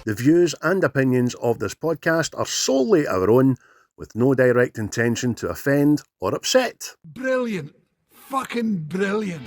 The views and opinions of this podcast are solely our own, with no direct intention to offend or upset. Brilliant. Fucking brilliant.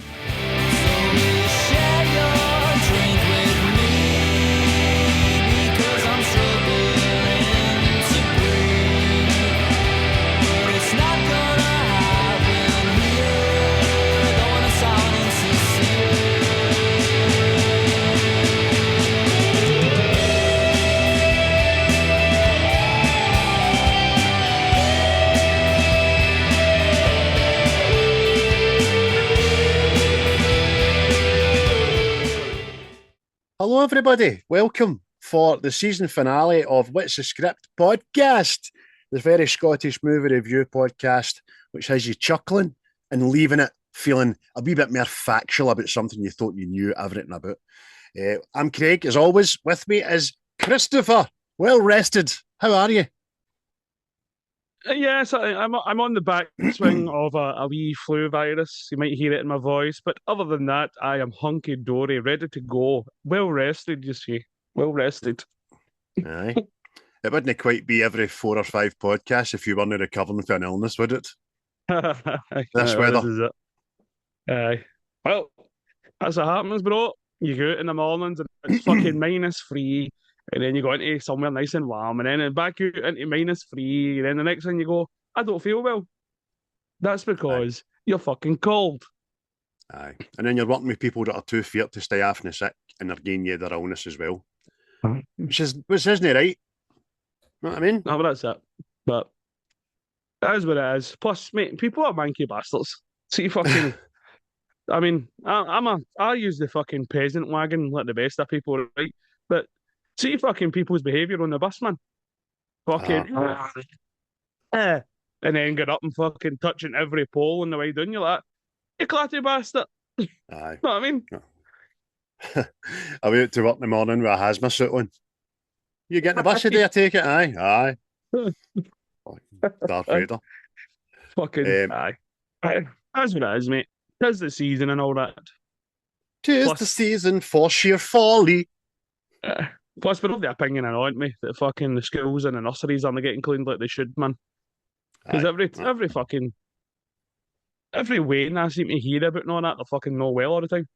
Hello, everybody. Welcome for the season finale of What's the Script podcast, the very Scottish movie review podcast, which has you chuckling and leaving it feeling a wee bit more factual about something you thought you knew everything about. I'm Craig, as always. With me is Christopher. Well rested. How are you? Yes, I'm on the back swing of a wee flu virus. You might hear it in my voice, but other than that, I am hunky-dory, ready to go. Well rested, you see. Well rested. Aye. It wouldn't quite be every 4 or 5 podcasts if you weren't recovering from an illness, would it? This weather. This is it. Aye. Well, that's what happens, bro. You go out in the mornings and it's fucking -3. And then you go into somewhere nice and warm, and then back out into -3. And then the next thing you go, I don't feel well. That's because you're fucking cold. Aye. And then you're working with people that are too feared to stay off and sick, and they're giving you their illness as well. Which isn't right. Know what I mean? No, but that's it. But that is what it is. Plus, mate, people are manky bastards. See, fucking. I mean, I use the fucking peasant wagon like the best of people, right? But see fucking people's behaviour on the bus, man. Fucking. And then get up and fucking touching every pole on the way down. You're like, you clatty bastard. Aye. Know what I mean? I went out to work in the morning with a hazmat suit on. You getting the bus today, I take it? Aye. Darth Vader. Fucking aye. That's what it is, mate. Tis the season and all that. Tis the season for sheer folly. Plus, we're of the opinion, aren't we, that fucking the schools and the nurseries aren't getting cleaned like they should, man. Because every fucking every wedding I seem to hear about and all that, they're fucking no well all the time,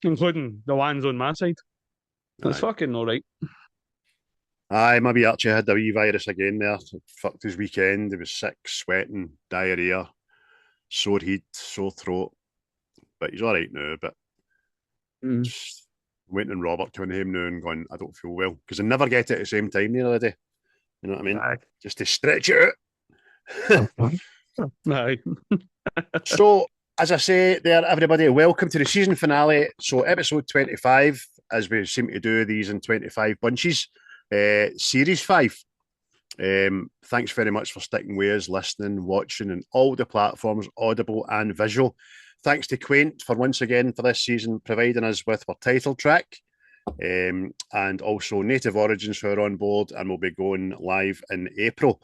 including the ones on my side. It's fucking no right. Aye, maybe Archie had the wee virus again there. Fucked his weekend. He was sick, sweating, diarrhea, sore head, sore throat. But he's all right now. But just waiting on Robert coming home now and going, I don't feel well. Because I never get it at the same time the other day. You know what I mean? Aye. Just to stretch it out. Aye. So, as I say there, everybody, welcome to the season finale. So, episode 25, as we seem to do these in 25 bunches. Series 5. Thanks very much for sticking with us, listening, watching, and all the platforms, audible and visual. Thanks to Quaint for once again for this season providing us with our title track, and also Native Origins who are on board and will be going live in April.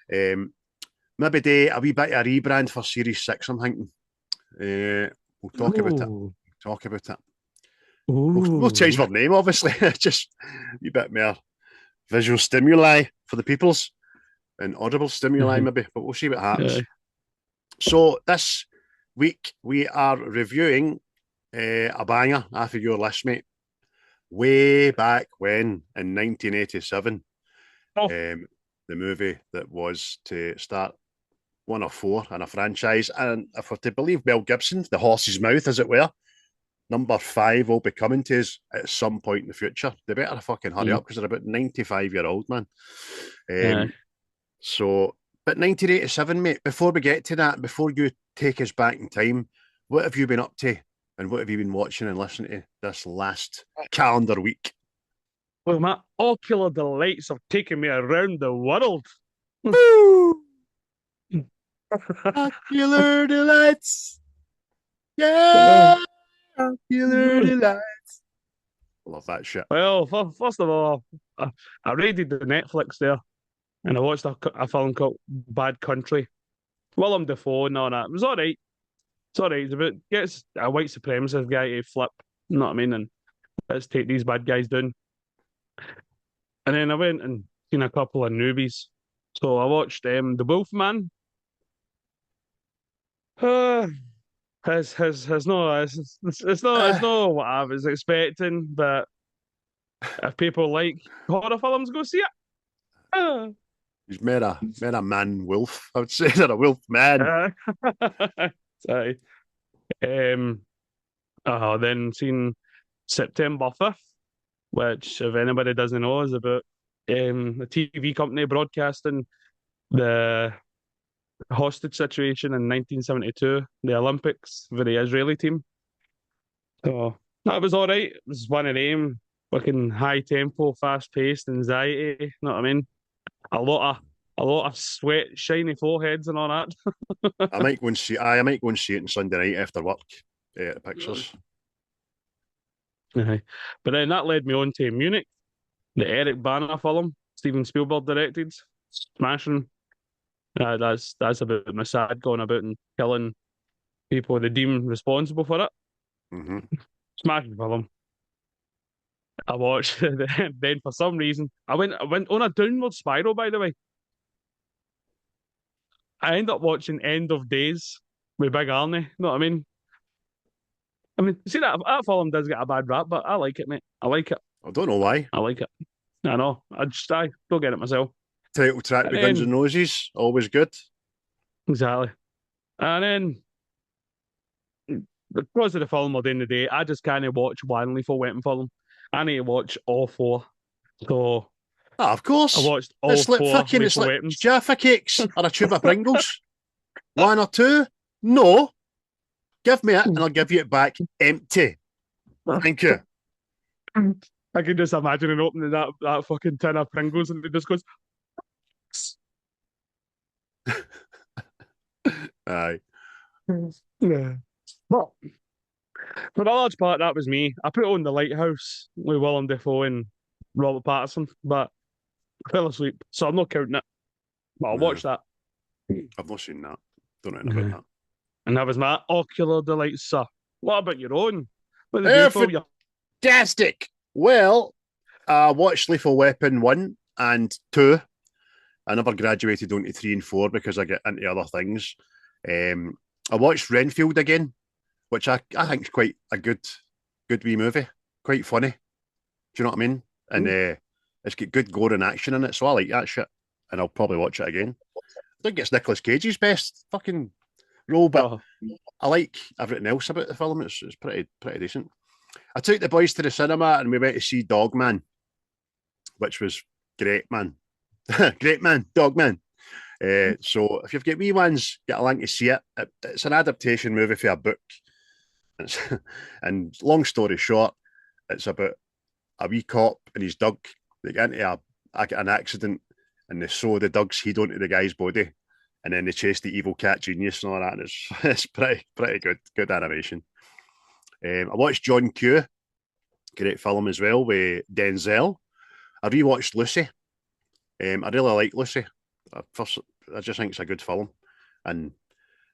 Maybe do a wee bit of a rebrand for Series 6, I'm thinking. We'll talk about it. We'll change our name, obviously. Just a wee bit more visual stimuli for the peoples and audible stimuli maybe, but we'll see what happens. Yeah. So this week we are reviewing a banger after your list, mate. Way back when in 1987, the movie that was to start one of 4 in a franchise, and if we're to believe Mel Gibson, the horse's mouth, as it were, number 5 will be coming to us at some point in the future. They better fucking hurry up because they're about 95-year-old, man. So, but 1987, mate, before we get to that, before you take us back in time, what have you been up to and what have you been watching and listening to this last calendar week? Well, my ocular delights have taken me around the world. Woo! Ocular delights. Yeah! Ocular delights. Love that shit. Well, first of all, I raided the Netflix there and I watched a film called Bad Country. Willem Dafoe and all that. It was all right. It's all right. It's about gets a white supremacist guy to flip, you know what I mean? And let's take these bad guys down. And then I went and seen a couple of newbies. So I watched The Wolf Man. Has no it's not what I was expecting, but if people like horror films, go see it. He's made a man wolf. I would say that a wolf man. Sorry. Then seen September 5th, which, if anybody doesn't know, is about a TV company broadcasting the hostage situation in 1972, the Olympics for the Israeli team. So that was all right. It was one of them, fucking high tempo, fast paced, anxiety. You know what I mean? A lot of sweat, shiny foreheads, and all that. I might go and see. I might go and see it on Sunday night after work. At the pictures. But then that led me on to Munich, the Eric Bana film, Steven Spielberg directed, smashing. That's about Mossad going about and killing people they deem responsible for it. Mm-hmm. Smashing film. I watched then for some reason I went on a downward spiral. By the way, I ended up watching End of Days with Big Arnie. Know what I mean? See that film does get a bad rap, but I like it, mate. I like it. I don't know why. I like it. I know. I don't get it myself. Title track with Guns N' Roses, always good. Exactly. And then, because of the film at the end of the day, I just can't watch one Lethal Weapon film. I need to watch all four. So, of course. I watched all it's like four fucking, Lethal it's like Weapons. Jaffa cakes or a tube of Pringles. One or two? No. Give me it and I'll give you it back empty. Thank you. I can just imagine him opening that fucking tin of Pringles and it just goes. Aye. Yeah. But for the large part, that was me. I put on The Lighthouse with Willem Dafoe and Robert Pattinson, but I fell asleep, so I'm not counting it. But I'll watch that. I've not seen that. Don't know anything about that. And that was my ocular delight, sir. What about your own? What did you do for you? Fantastic. Well, I watched Lethal Weapon 1 and 2. I never graduated onto 3 and 4 because I get into other things. I watched Renfield again, which I think is quite a good wee movie. Quite funny. Do you know what I mean? And it's got good gore and action in it, so I like that shit. And I'll probably watch it again. I think it's Nicolas Cage's best fucking role, but I like everything else about the film. It's pretty decent. I took the boys to the cinema and we went to see Dog Man, which was great, man. Great, man. Dog Man. So if you've got wee ones, get along to see it. It's an adaptation movie for a book. And long story short, it's about a wee cop and his dog. They get into an accident and they sew the dog's head onto the guy's body. And then they chase the evil cat genius and all that. And it's pretty good animation. I watched John Q, great film as well with Denzel. I rewatched Lucy. I really like Lucy. I just think it's a good film, and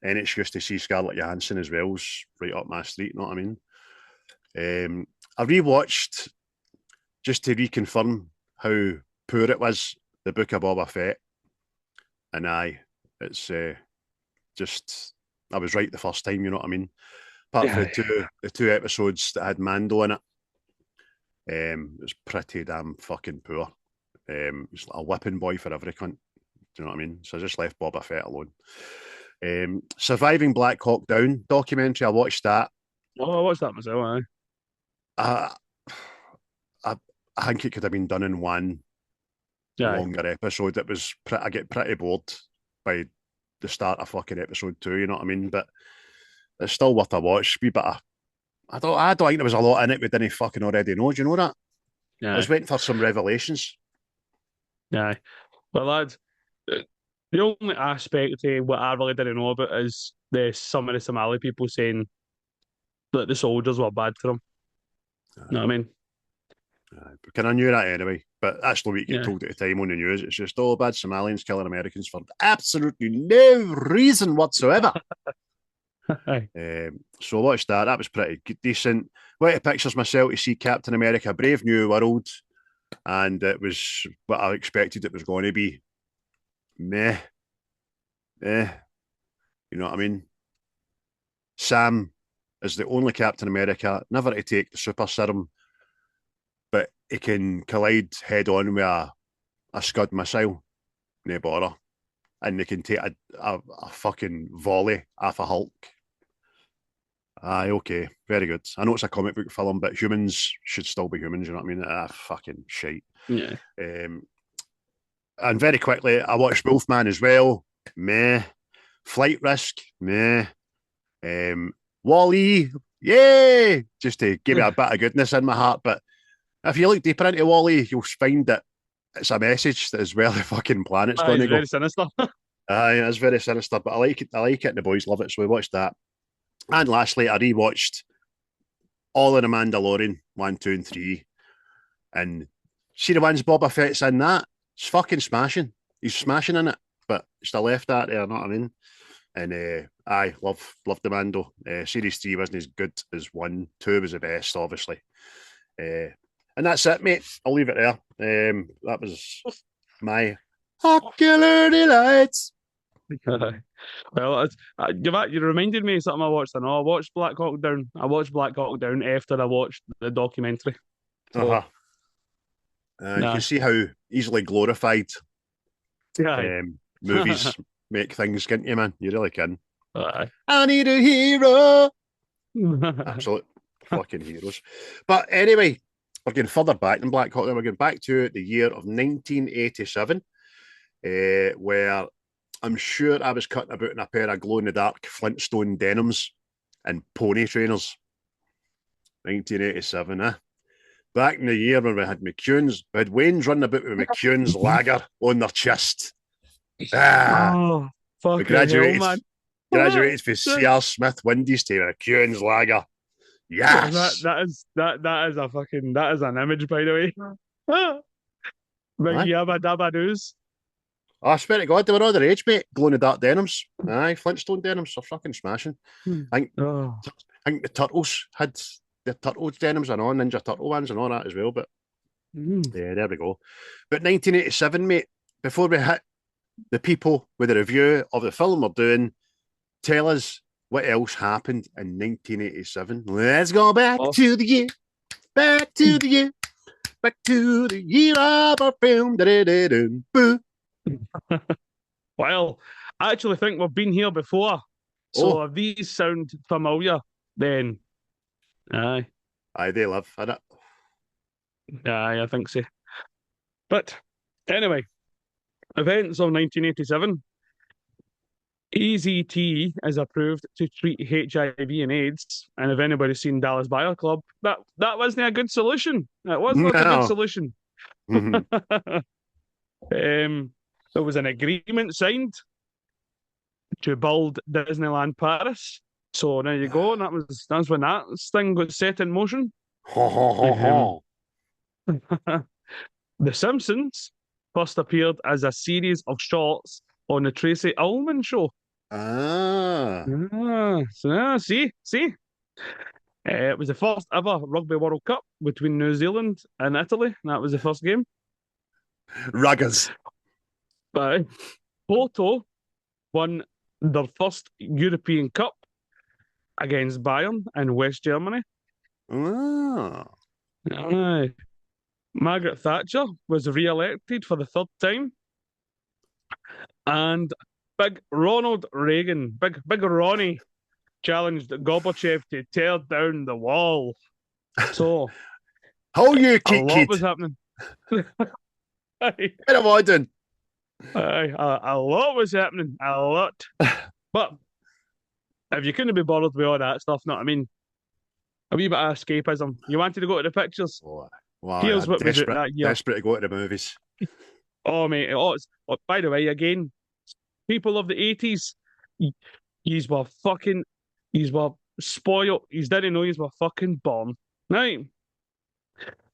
any excuse to see Scarlett Johansson as well is right up my street. You know what I mean? I rewatched just to reconfirm how poor it was, the Book of Boba Fett, and it's just I was right the first time. You know what I mean? Apart from the two episodes that had Mando in it, it was pretty damn fucking poor. It's like a whipping boy for every cunt. Do you know what I mean? So I just left Boba Fett alone. Surviving Black Hawk Down documentary, I watched that. Oh, I watched that myself, I think it could have been done in one longer episode. I get pretty bored by the start of fucking episode 2, you know what I mean? But it's still worth a watch. I don't think there was a lot in it we didn't fucking already know. Do you know that? Yeah. I was waiting for some revelations. Yeah. Well, lads, the only aspect of what I really didn't know about is some of the Somali people saying that the soldiers were bad to them. You know what I mean? I knew that anyway, but that's not what you get told at the time on the news. It's just, bad Somalians killing Americans for absolutely no reason whatsoever. So I watched that. That was pretty decent. Went to pictures myself to see Captain America: Brave New World. and it was what I expected it was going to be. Meh, eh, you know what I mean? Sam is the only Captain America never to take the super serum, but he can collide head on with a Scud missile, no bother. And they can take a fucking volley off a Hulk. Aye, okay, very good. I know it's a comic book film, but humans should still be humans, you know what I mean? Fucking shite. Yeah. And very quickly, I watched Wolfman as well. Meh. Flight Risk. Meh. Wall-E. Yay! Just to give me a bit of goodness in my heart. But if you look deeper into Wall-E, you'll find that it's a message that is where the fucking planet's going to go. Very sinister. Aye, it's very sinister, but I like it. I like it, and the boys love it, so we watched that. And lastly, I rewatched all of the Mandalorian 1, 2, and 3, and see the ones Boba Fett's in that. It's fucking smashing. He's smashing in it, but still left that there. You know what I mean? And I love the Mando. Series 3 wasn't as good as 1. 2 was the best, obviously. And that's it, mate. I'll leave it there. That was my ocular delights. Well, you reminded me of something I watched. I know I watched Black Hawk Down. I watched Black Hawk Down after I watched the documentary. So, You can see how easily glorified movies make things, can't you, man? You really can. I need a hero. Absolute fucking heroes. But anyway, we're going further back than Black Hawk Down. We're going back to the year of 1987, where I'm sure I was cutting about in a pair of glow-in-the-dark Flintstone denims and pony trainers. 1987, back in the year when we had McEwen's, we had Wayne's running about with McEwen's lager on their chest. Oh, fucking graduated, hell, man. Graduated from C.R. Smith Windies to McEwen's lager. Yes. That is a fucking, that is an image, by the way. Big Yabba Dabba Doos. Oh, I swear to God, they were all their age, mate. Glow-in-the-dark denims. Aye, Flintstone denims are fucking smashing. I think the Turtles had the Turtles denims and all, Ninja Turtle ones and all that as well, but yeah, there we go. But 1987, mate, before we hit the people with a review of the film we're doing, tell us what else happened in 1987. Let's go back to the year. Back to the year. Back to the year of our film. Boo. Well, I actually think we've been here before. So if these sound familiar, then aye, they live in it. Aye, I think so. But anyway, events of 1987. AZT is approved to treat HIV and AIDS, and if anybody's seen Dallas Buyer Club, that wasn't a good solution. That was not a good solution. There was an agreement signed to build Disneyland Paris. So there you go. And that's when that thing got set in motion. The Simpsons first appeared as a series of shorts on the Traci Ullman show. So see. It was the first ever Rugby World Cup between New Zealand and Italy. That was the first game. Ruggers. But Porto won their first European Cup against Bayern in West Germany. Aye. Margaret Thatcher was re-elected for the third time. And Big Ronald Reagan, Big Ronnie, challenged Gorbachev to tear down the wall. So, a lot was happening. What am I doing? A lot was happening. A lot. But if you couldn't be bothered with all that stuff, know what I mean? A wee bit of escapism. You wanted to go to the pictures. Wow, Here's what we did that year. Desperate to go to the movies. Oh, mate. By the way, again, people of the 80s, yous were spoiled. Yous didn't know yous were fucking born. Right.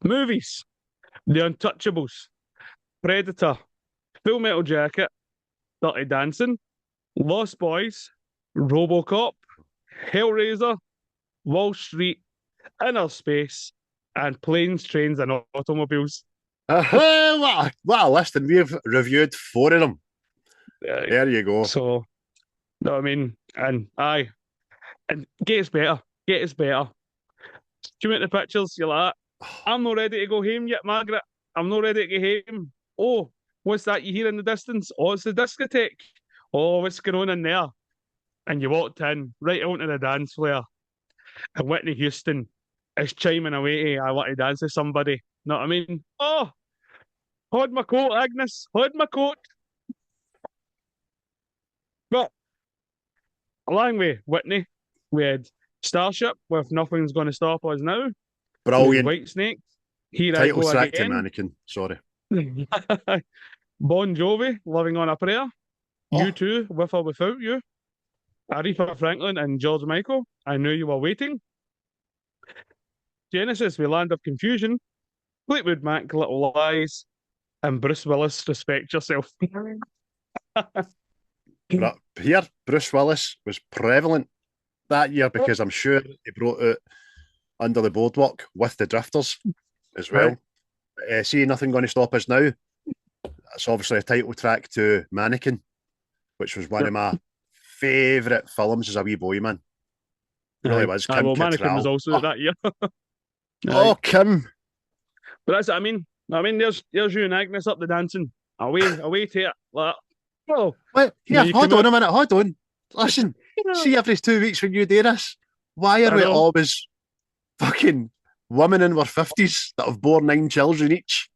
Movies. The Untouchables. Predator. Full Metal Jacket. Dirty Dancing. Lost Boys. RoboCop. Hellraiser. Wall Street. Inner Space. And Planes, Trains and Automobiles. What a list, and we've reviewed 4 of them. Aye. There you go. So, know what I mean? And aye, and gets better, gets better. Do you make the pictures? You're like, I'm not ready to go home yet, Margaret. I'm not ready to get home. Oh, what's that you hear in the distance? Oh, it's the discotheque. Oh, what's going on in there? And you walked in right onto the dance floor, and Whitney Houston is chiming away to I want to dance with somebody. Know what I mean? Oh, hold my coat, Agnes. Hold my coat. But along with Whitney, we had Starship with Nothing's Gonna Stop Us Now. We had Brilliant. White Snake. Here I Title go track to again. Mannequin. Sorry. Bon Jovi, Living on a Prayer. Oh. U2, With or Without You. Aretha Franklin and George Michael, I Knew You Were Waiting. Genesis, We Land of Confusion. Fleetwood Mac, Little Lies. And Bruce Willis, Respect Yourself. But here, Bruce Willis was prevalent that year because I'm sure he brought out Under the Boardwalk with the Drifters as well. Right. See, Nothing Gonna Stop Us Now. That's obviously a title track to Mannequin, which was one of my favourite films as a wee boy, man. It really was. Kim well, Mannequin was Cattrall. also that year. Oh, Kim. But that's what I mean. There's you and Agnes up the dancing. Away to it. Like, oh, Wait, here, you hold come on out- a minute, hold on. Listen, see every 2 weeks when you do this, why are I we know. always fucking women in their 50s that have borne 9 children each?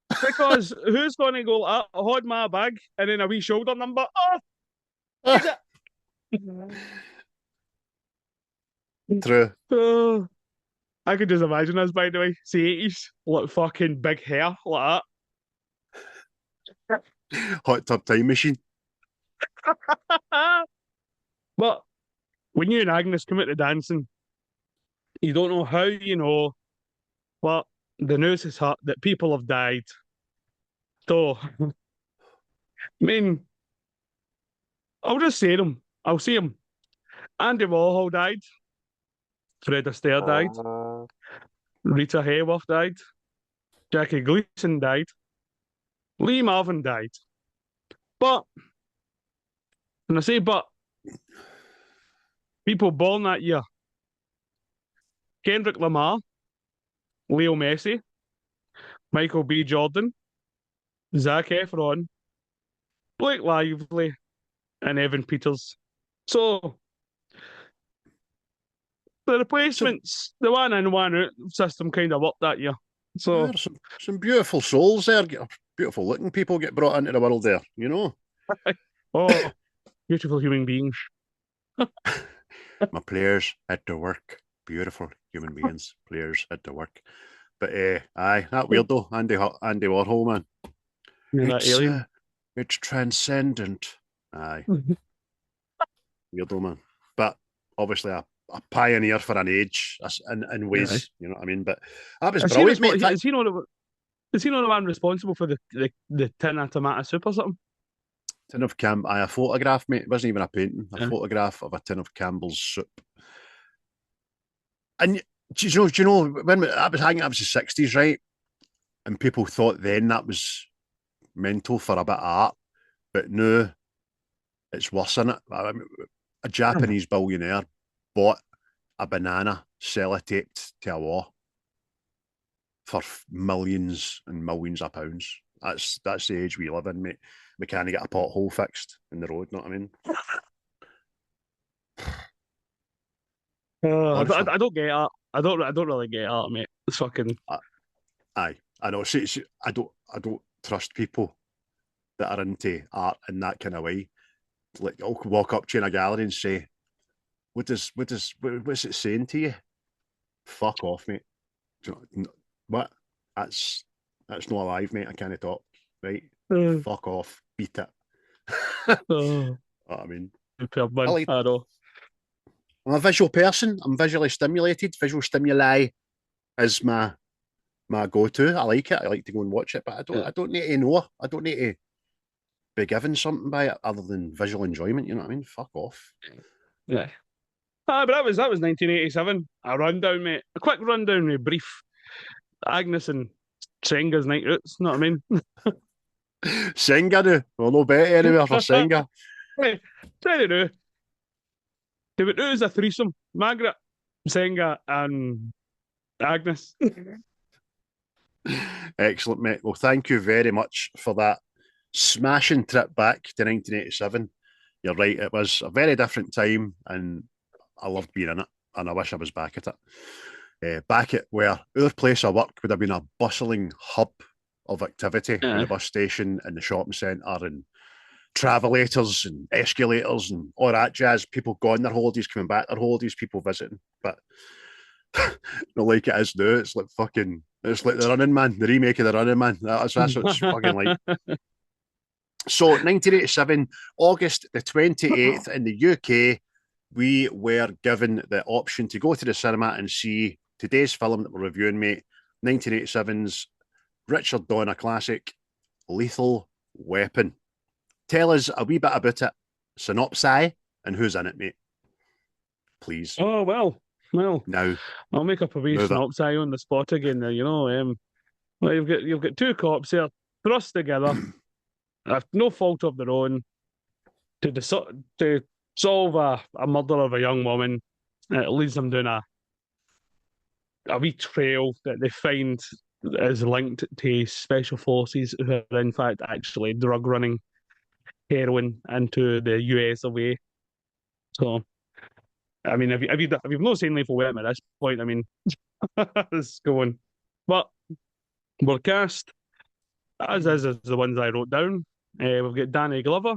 Because who's going to go, hold my bag and then a wee shoulder number? Oh, is it? True. Oh, I could just imagine us, by the way, see 80s, like fucking big hair like Hot tub time machine. that. But when you and Agnes come out to dancing, you don't know how you know, but the news is hot that people have died. So, I mean, I'll just say them. I'll say them. Andy Warhol died. Fred Astaire died. Rita Hayworth died. Jackie Gleason died. Lee Marvin died. But, and I say but, people born that year. Kendrick Lamar, Leo Messi, Michael B. Jordan, Zac Efron, Blake Lively, and Evan Peters. So, the replacements, the one in, one out system kind of worked that year. So, There's some beautiful souls there, beautiful looking people get brought into the world there, you know. oh, beautiful human beings. My players had to work. Beautiful human beings, players had to work. But aye, that weirdo, Andy Warhol, man. Yeah, that alien. It's transcendent. Aye, weirdo, man. But obviously a pioneer for an age in ways, Aye. you know what I mean? But that was Is brilliant, mate. is he not the one responsible for the tin of tomato soup or something? Tin of a photograph, mate. It wasn't even a painting. A Yeah. photograph of a tin of Campbell's soup. And do you know when I was hanging, it was the 60s, right? And people thought then that was mental for a bit of art, but no, it's worse than it. A Japanese billionaire bought a banana sellotaped to a wall for millions and millions of pounds. That's the age we live in, mate. We can't get a pothole fixed in the road, know what I mean? I don't get it. I don't really get it, mate. It's fucking Aye, I know. See, I don't trust people that are into art in that kind of way. Like, I'll walk up to you in a gallery and say, what's it saying to you? Fuck off, mate. Do you know, what? That's not alive, mate. I can't talk. Right? Fuck off. Beat it. I mean, superb, man. I like- I know. I'm a visual person. I'm visually stimulated. Visual stimuli is my go-to. I like it. I like to go and watch it, but I don't need to know. I don't need to be given something by it other than visual enjoyment. You know what I mean? Fuck off. Yeah. But that was 1987. A rundown, mate. A quick rundown with brief. Agnes and Senga's night out. Know what I mean? Senga do. Well, no bet anywhere for Senga. Hey, tell you now, they would do as a threesome. Margaret, Senga, and Agnes. Excellent, mate. Well, thank you very much for that smashing trip back to 1987. You're right, it was a very different time, and I loved being in it, and I wish I was back at it. Back at where our place of work would have been a bustling hub of activity with the bus station and the shopping centre and travelators and escalators and all that jazz. People going their holidays, coming back their holidays, people visiting. But not like it is now. It's like the Running Man, the remake of the Running Man. That's what it's fucking like. So 1987, August the 28th in the UK, we were given the option to go to the cinema and see today's film that we're reviewing, mate. 1987's Richard Donner classic, Lethal Weapon. Tell us a wee bit about it, synopsis, and who's in it, mate. Please. Oh, well. Now. I'll make up a wee synopsis on the spot again there, you know. Well, you've got two cops here, thrust together, no fault of their own, to solve a murder of a young woman. It leads them down a wee trail that they find is linked to special forces who are in fact actually drug running heroin into the US away. So, I mean, if you've not seen Lethal Weapon at this point, I mean, it's going. But we're cast as the ones I wrote down. We've got Danny Glover,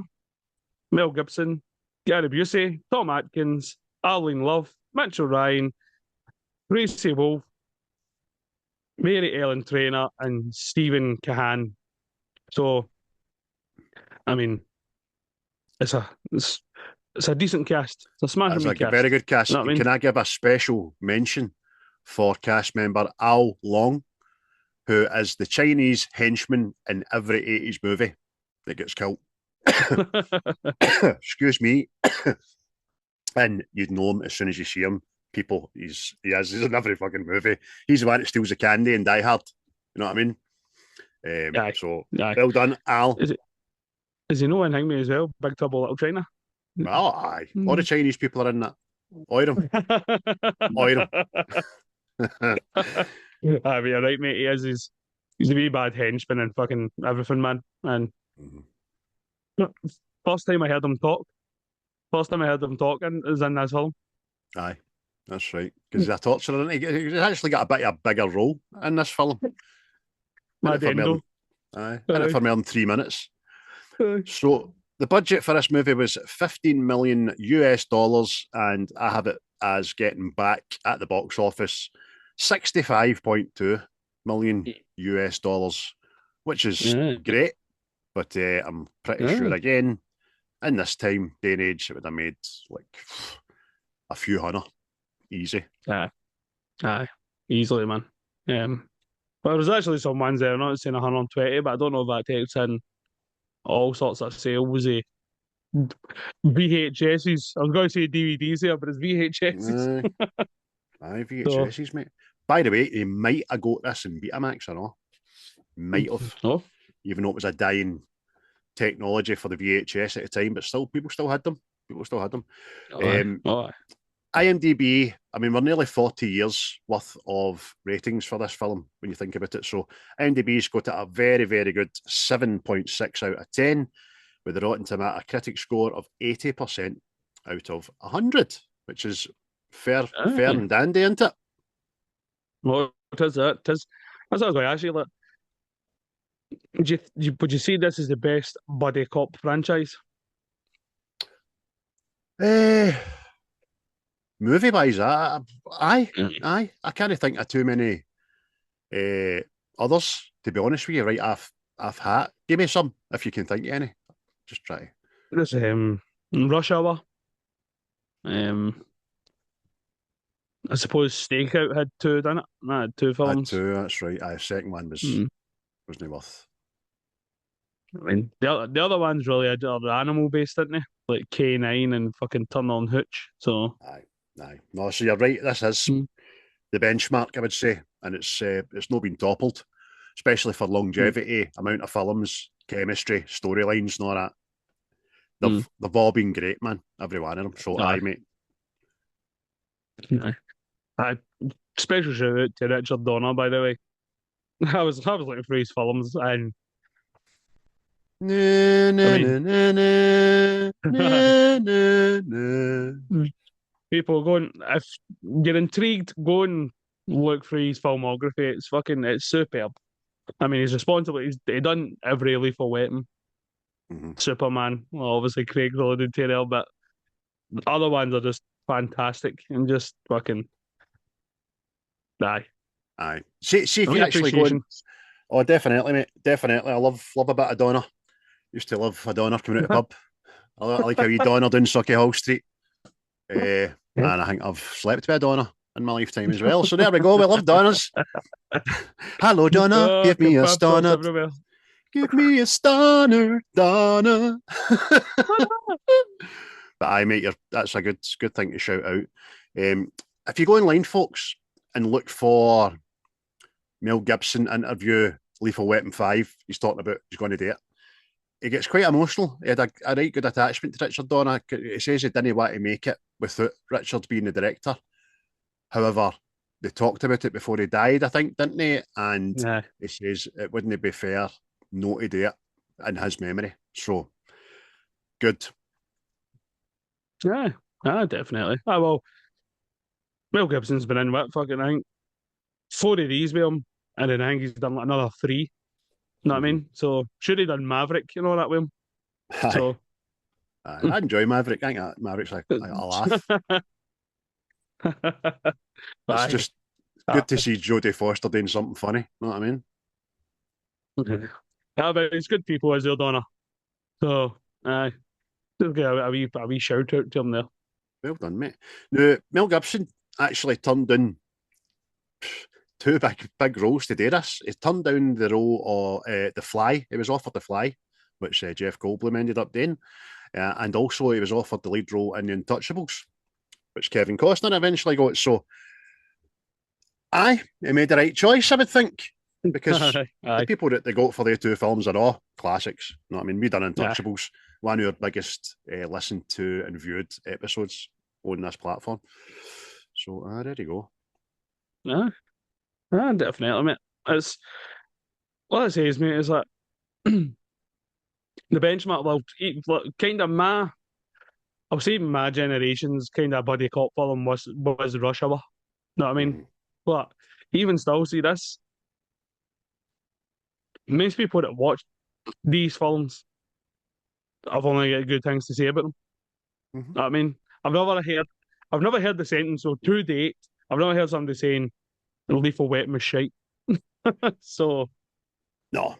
Mel Gibson, Gary Busey, Tom Atkins, Arlene Love, Mitchel Ryan, Traci Wolfe, Mary Ellen Trainor, and Stephen Cahan. So, I mean, it's a decent cast. It's a smashing cast. It's a very good cast. You know what I mean? Can I give a special mention for cast member Al Long, who is the Chinese henchman in every 80s movie that gets killed? Excuse me. And you'd know him as soon as you see him. People, he's in every fucking movie. He's the one that steals the candy in Die Hard. You know what I mean? So, well done, Al. Is he no in Hang Me as well? Big Trouble Little China? Oh, aye. All the Chinese people are in that. Oil them. Oil them. Aye, but you're right, mate. He's a wee bad henchman and fucking everything, man. And first time I heard him talk is in this film. Aye, that's right. Because he's a torturer, isn't he? He's actually got a bigger role in this film. In it for more than 3 minutes. So the budget for this movie was $15 million US, and I have it as getting back at the box office $65.2 million US, which is great. But I'm pretty sure again, in this time, day and age, it would have made like a few hundred. Easy. Aye. Easily, man. But there's actually some ones there, I'm not saying 120, but I don't know if that takes in all sorts of sales. VHSs. I was going to say DVDs here, but it's VHSs. Aye, VHSs, mate. By the way, they might have got this in Betamax or not. Might have. Oh. Even though it was a dying technology for the VHS at the time, but still, people still had them. IMDb, I mean, we're nearly 40 years worth of ratings for this film when you think about it. So IMDb's got it a very, very good 7.6 out of 10 with a Rotten Tomato critic score of 80% out of 100, which is fair and dandy, isn't it? Well, it is. That's what I was going to ask you. Like, would you see this as the best buddy cop franchise? Movie-wise, aye. I can't think of too many others, to be honest with you, right off hat. Give me some, if you can think of any. Just try. There's Rush Hour. I suppose Stakeout had two, didn't it? That had two films. Had two, that's right. Aye, second one wasn't worth. I mean, the other ones really are animal-based, didn't they? Like K9 and fucking Turn on Hooch. So Aye. No, so you're right. This is the benchmark, I would say, and it's not been toppled. especially for longevity, amount of films, chemistry, storylines, and all that. They've all been great, man. Every one of them. So, aye, mate. Aye. Special shout out to Richard Donner, by the way. I was looking for his films, and people going, if you're intrigued, go and look for his filmography. It's superb. I mean, he's responsible. He done every Lethal Weapon, Superman. Well, obviously Craig's alluded to there, but the other ones are just fantastic and just fucking aye. See if you're actually going. Oh, definitely, mate. Definitely. I love a bit of Donner. Used to love a Donner coming out the pub. I like how you Donner down Sucky Hall Street. And I think I've slept with a Donner in my lifetime as well. So there we go. We love Donners. Hello, Donner. Give me a stunner. Give me a stunner, Donner. But aye, mate, that's a good thing to shout out. If you go online, folks, and look for Mel Gibson interview Lethal Weapon 5, he's talking about he's going to do it. He gets quite emotional. He had a right good attachment to Richard Donner. He says he didn't want to make it without Richard being the director. However, they talked about it before he died, I think, didn't they? And he says it wouldn't be fair not to do it in his memory. So, good. Yeah, definitely. Oh, well, Mel Gibson's been in what, fucking, I think, 4 of these with him, and then I think he's done like another 3. You know what I mean? So, should he done Maverick, you know, that with him? So, I enjoy Maverick. I think Maverick's like a laugh. It's just good to see Jodie Foster doing something funny. You know what I mean? Yeah, but it's good people as well, Donna. So, just get a wee shout out to him there. Well done, mate. Now, Mel Gibson actually turned down 2 big roles to do this. He turned down the role of The Fly. He was offered The Fly, which Jeff Goldblum ended up doing. And also he was offered the lead role in The Untouchables, which Kevin Costner eventually got. So, he made the right choice, I would think. Because the people that they got for the 2 films are all classics. You know what I mean? We done Untouchables, one of our biggest listened to and viewed episodes on this platform. So, there you go. Definitely, mate. It's what it says, mate, is that the benchmark, well, kind of I'll say my generation's kind of buddy cop film was Rush Hour. Know what I mean? But even still, see this. Most people that watch these films, I've only got good things to say about them. Know what I mean? I've never heard the sentence. So to date, I've never heard somebody saying Lethal Weapon was shite. So no,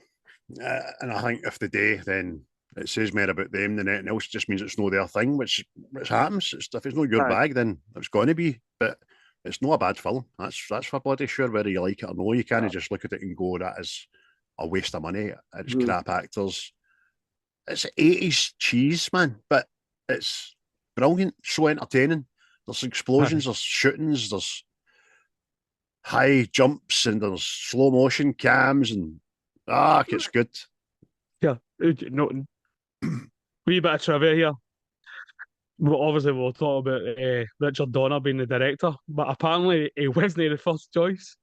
and I think if they do, then it says more about them than anything else. It just means it's not their thing, which happens. If it's not your bag, then it's going to be. But it's not a bad film. That's for bloody sure. Whether you like it or no, you can't just look at it and go, that is a waste of money. It's crap actors. It's 80s cheese, man, but it's brilliant, so entertaining. There's explosions, there's shootings, there's high jumps, and there's slow motion cams, and it's good. Yeah, no, wee bit of trivia here. Well, obviously, we'll talk about Richard Donner being the director, but apparently he wasn't the first choice.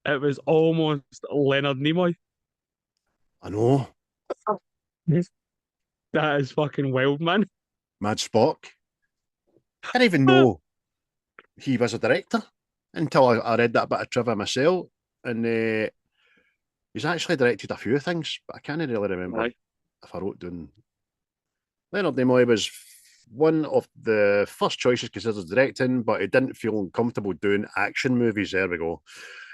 It was almost Leonard Nimoy. I know. That is fucking wild, man. Mad Spock. I didn't even know he was a director until I read that bit of trivia myself. And he's actually directed a few things, but I can't really remember if I wrote down. Leonard Nimoy was one of the first choices considered directing, but he didn't feel comfortable doing action movies. There we go.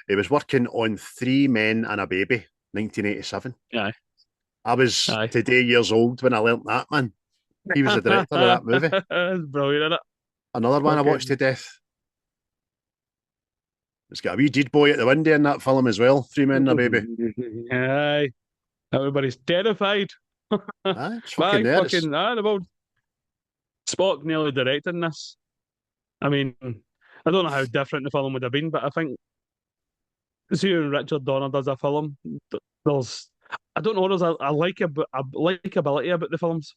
He was working on 3 Men and a Baby, 1987. I was today years old when I learnt that, man. He was the director of that movie. That's brilliant, isn't it? Another one I watched to death. It's got a wee dead boy at the window in that film as well. 3 Men and a Baby. Aye. Everybody's terrified. It's fucking there. About Spock nearly directing this. I mean, I don't know how different the film would have been, but I think see when Richard Donner does a film, there's I don't know, there's a likability about the films.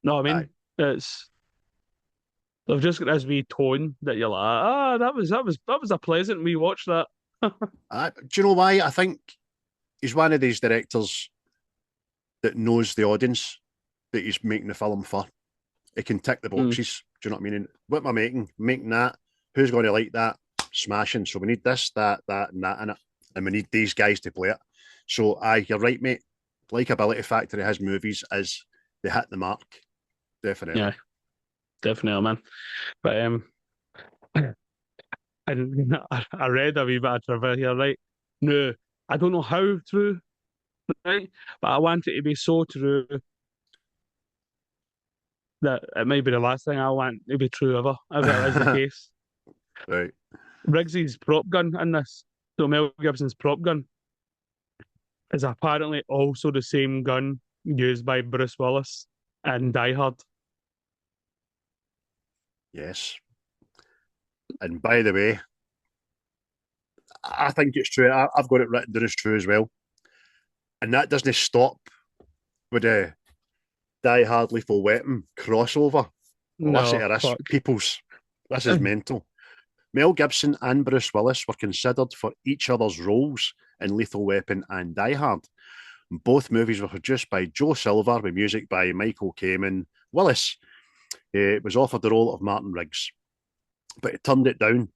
No, I Aye. mean it's they've just got this wee tone that you're like, that was a pleasant wee watch that. Do you know why? I think he's one of these directors that knows the audience that he's making the film for. He can tick the Mm. boxes. Do you know what I mean? And what am I making? Making that. Who's going to like that? Smashing. So we need this, that, and that in it. And we need these guys to play it. So aye, you're right, mate. Likability factor of his movies is they hit the mark. Definitely. Yeah, definitely, man. But and I read a wee bit of trivia here, right? No, I don't know how true, right? But I want it to be so true that it might be the last thing I want to be true ever, if it is the case. Right. Riggsy's prop gun in this, so Mel Gibson's prop gun, is apparently also the same gun used by Bruce Willis in Die Hard. Yes. And by the way, I think it's true. I've got it written down as true as well. And that doesn't stop with the Die Hard Lethal Weapon crossover. Listen No, to this, fuck. peoples. This is mental. Mel Gibson and Bruce Willis were considered for each other's roles in Lethal Weapon and Die Hard. Both movies were produced by Joe Silver with music by Michael Kamen. Willis was offered the role of Martin Riggs, but he turned it down.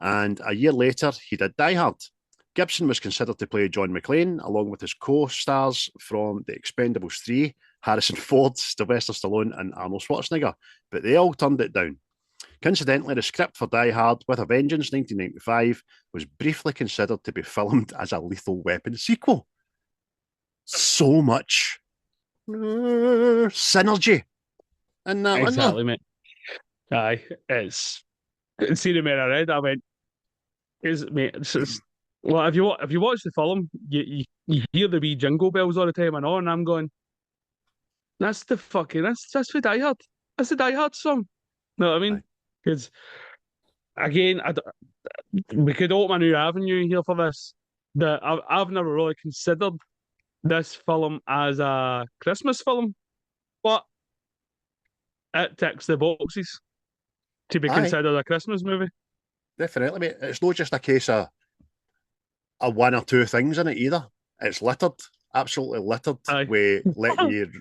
And a year later, he did Die Hard. Gibson was considered to play John McClane, along with his co-stars from The Expendables 3, Harrison Ford, Sylvester Stallone, and Arnold Schwarzenegger, but they all turned it down. Coincidentally, the script for Die Hard with a Vengeance 1995 was briefly considered to be filmed as a Lethal Weapon sequel. So much synergy in that, Exactly, mate. Aye, it's see the minute I read, I went, "Is mate, well, if you watch the film, you hear the wee jingle bells all the time and on, and I'm going, that's the fucking that's for Die Hard. That's the Die Hard song. Know what I mean? Because again, we could open a new avenue here for this. That I've never really considered this film as a Christmas film, but it ticks the boxes to be Aye, considered a Christmas movie. definitely, mate. It's not just a case of a one or two things in it either. It's littered, absolutely littered Aye. with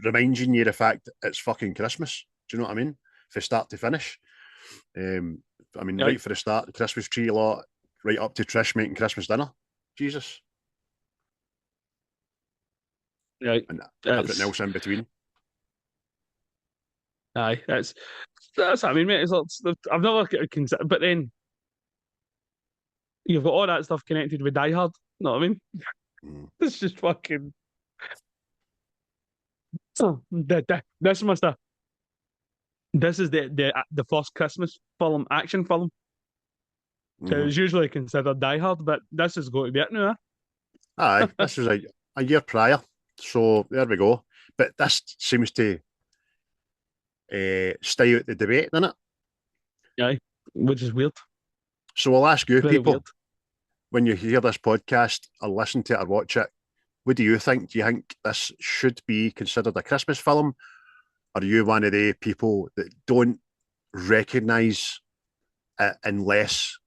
reminding you the fact it's fucking Christmas. Do you know what I mean? From start to finish. I mean, Aye. right for the start, the Christmas tree lot, right up to Trish making Christmas dinner. Jesus. Right. And everything else in between. Aye, that's what I mean, mate. I've never considered, but then you've got all that stuff connected with Die Hard. Know what I mean? Mm. It's just fucking. This must have. This is the first Christmas film, action film. So Mhm. it's usually considered Die Hard, but this is going to be it now. Aye, this was a year prior. So there we go. But this seems to stay out the debate, doesn't it? Aye, which is weird. So I'll ask you Very people, weird. when you hear this podcast or listen to it or watch it, what do you think? Do you think this should be considered a Christmas film? Or are you one of the people that don't recognise it unless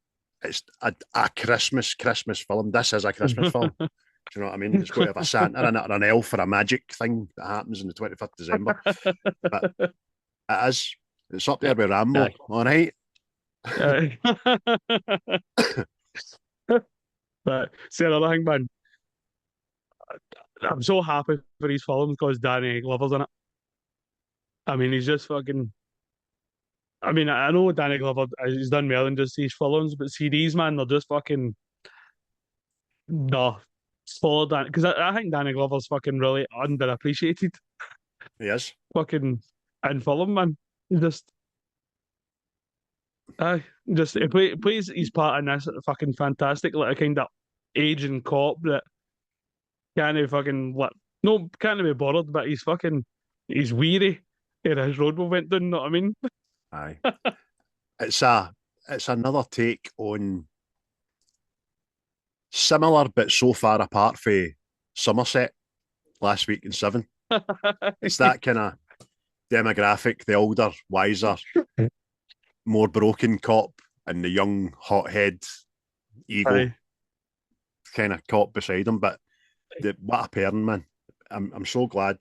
it's a Christmas film? This is a Christmas film. Do you know what I mean? It's got to have a Santa in it or an elf or a magic thing that happens on the 25th of December. But it is. It's up there with Rambo. Aye. All right. Aye. But see another thing, man. I'm so happy for these films because Danny Glover's in it. I mean, he's just fucking. I mean, I know Danny Glover, he's done well in just these films, but CDs, man, they're just fucking. No. For Dan, because I think Danny Glover's fucking really underappreciated. He is. Fucking in film, man. He just. He plays his part in this fucking fantastic, like a kind of aging cop that can't fucking what no can't be bothered, but he's weary of his road we went down, know what I mean? Aye. It's another take on similar, but so far apart for Somerset last week in Seven. It's that kind of demographic, the older, wiser, more broken cop and the young, hothead, ego kind of cop beside him. But what a pairing, man. I'm so glad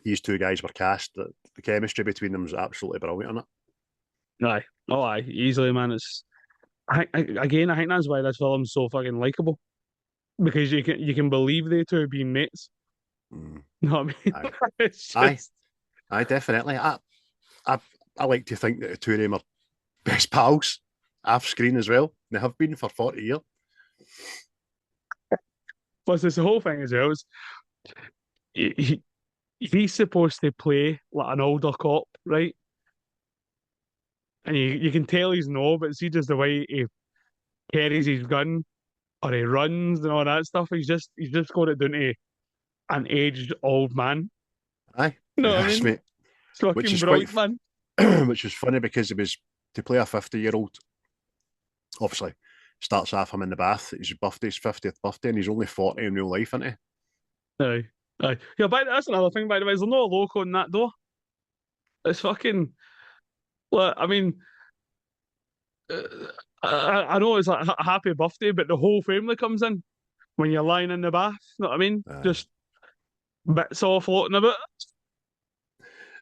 these two guys were cast. The chemistry between them is absolutely brilliant, isn't Aye. Oh, aye. Easily, man. Again, I think that's why this film's so fucking likable. Because you can believe they two being mates. it? Mm. You know what I mean? Aye. It's just... Aye, definitely. I like to think that the two of them are best pals off screen as well. They have been for 40 years. Plus, this whole thing as well is he's supposed to play like an older cop, right? And you can tell he's no, but see just the way he carries his gun or he runs and all that stuff. He's just got it down to an aged old man. Aye. You know what I Yes, mean? mate. It's fucking Which is brilliant, man. which is funny because it was to play a 50-year-old. Obviously, starts off him in the bath. It's his birthday, his 50th birthday, and he's only 40 in real life, isn't he? Aye. Aye. Yeah, but that's another thing, by the way. There's no loco in that door. It's fucking. Well, I mean, uh, I know it's like a happy birthday, but the whole family comes in when you're lying in the bath. You know what I mean? Just bits all floating about.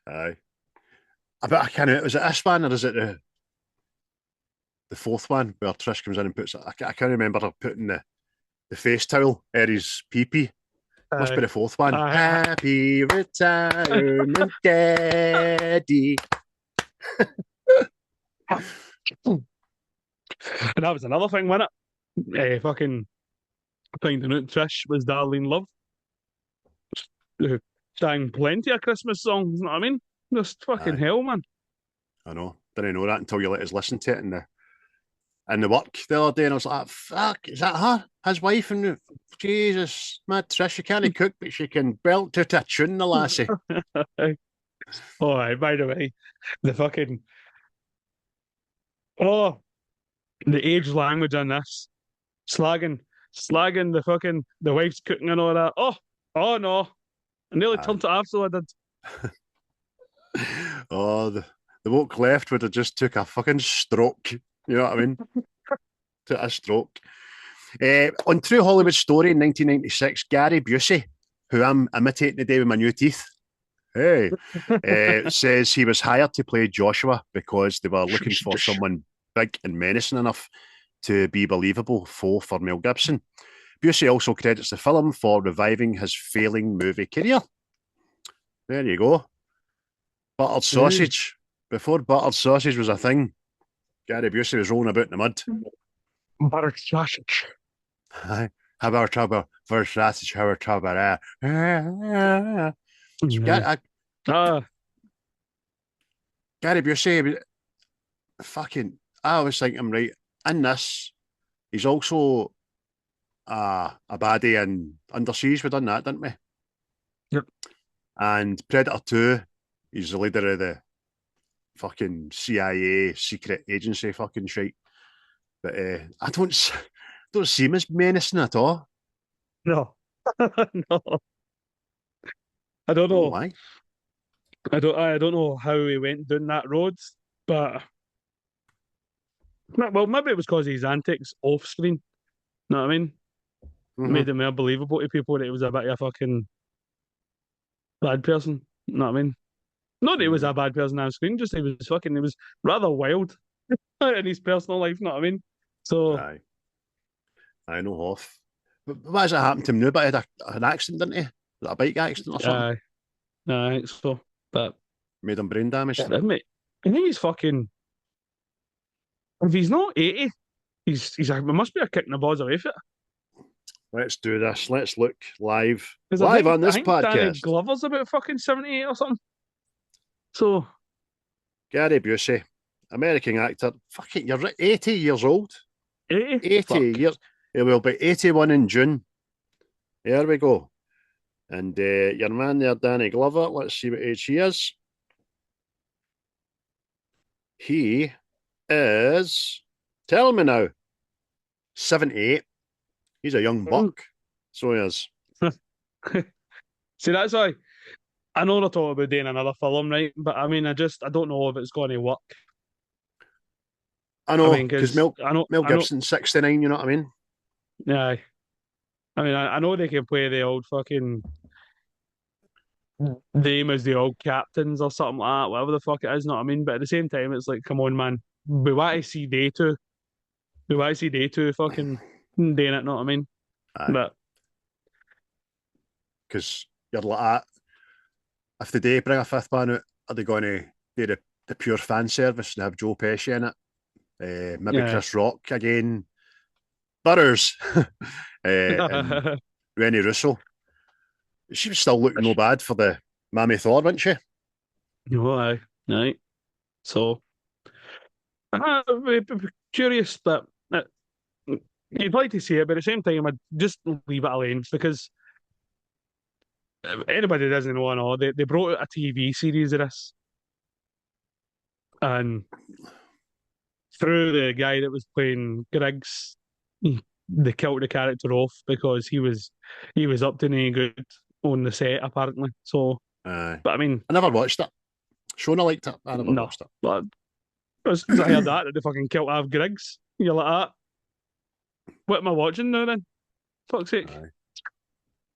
Aye. I bet I can't remember. Was it this one or is it the fourth one where Trish comes in and puts I can't remember her putting the face towel at his pee-pee. Must be the fourth one. Happy retirement, Daddy. And that was another thing, wasn't it? Fucking finding out Trish was Darlene Love. Sang plenty of Christmas songs, you know what I mean? Just fucking hell, man. I know. Didn't know that until you let us listen to it in the work the other day, and I was like, fuck, is that her? His wife? And Jesus, mad Trish, she can't cook, but she can belt to a tune, the lassie. All right, by the way, the fucking the age language on this, slagging the wife's cooking and all that. Oh no, I nearly turned to off, so I did. Oh, the bloke left would have just took a fucking stroke. You know what I mean? Took a stroke. On True Hollywood Story in 1996, Gary Busey, who I'm imitating today with my new teeth, says he was hired to play Joshua because they were looking for someone big and menacing enough to be believable foe for Mel Gibson. Busey also credits the film for reviving his failing movie career. There you go. Buttered sausage. Before buttered sausage was a thing, Gary Busey was rolling about in the mud. Buttered sausage. How about trouble for sausage? How about trouble? Gary Busey, fucking, I was thinking, right, in this, he's also a baddie in Under Siege. We done that, didn't we? Yep. And Predator 2, he's the leader of the fucking CIA secret agency fucking shit. But I don't see him as menacing at all. No. No. I don't know. Why? I don't know how he went down that road, but well, maybe it was because of his antics off screen. Know what I mean? Made it more believable to people that he was a bit of a fucking bad person. Know what I mean? Not that he was a bad person on screen, just he was rather wild in his personal life, know what I mean? So I know Wolfe. What has happened to him now? But he had an accident, didn't he? Was it a bike accident or something? I think so. But made him brain damage. I think he's fucking. If he's not 80, he must be a kick in the balls away from it. Let's do this. Let's look live on this podcast. Danny Glover's about fucking 78 or something. So Gary Busey, American actor. Fucking, you're 80 years old. 80 years. He will be 81 in June. There we go. And your man there, Danny Glover. Let's see what age he is. He is, tell me now, 78. He's a young buck. So he is. See, that's why I know they're talking about doing another film, right? But I mean, I don't know if it's going to work. I I know, mean, because because Mel Gibson's 69, you know what I mean? yeah. I mean, I know they can play the old fucking them as the old captains or something like that, whatever the fuck it is, know what I mean? But at the same time, it's like, come on, man. We want to see day two. We want to see day two fucking doing it, know what I mean? Aye. But Because you're like, if they do bring a fifth man out, are they going to do the pure fan service and have Joe Pesci in it? Maybe yeah. Chris Rock again. Burrows. And Rennie Russo. She was still looking no bad for the Mammy Thor, wasn't she? No, aye. Right. So, curious, but you'd like to see it, but at the same time, I'd just leave it alone because anybody that doesn't know, they brought out a TV series of this, and through the guy that was playing Griggs, they killed the character off because he was up to no good on the set apparently. So, but I mean, I never watched it. Shona liked it. I never no, watched it. but as soon as I heard that they fucking killed off Griggs, you're like that. What am I watching now then? Fuck's sake. Aye.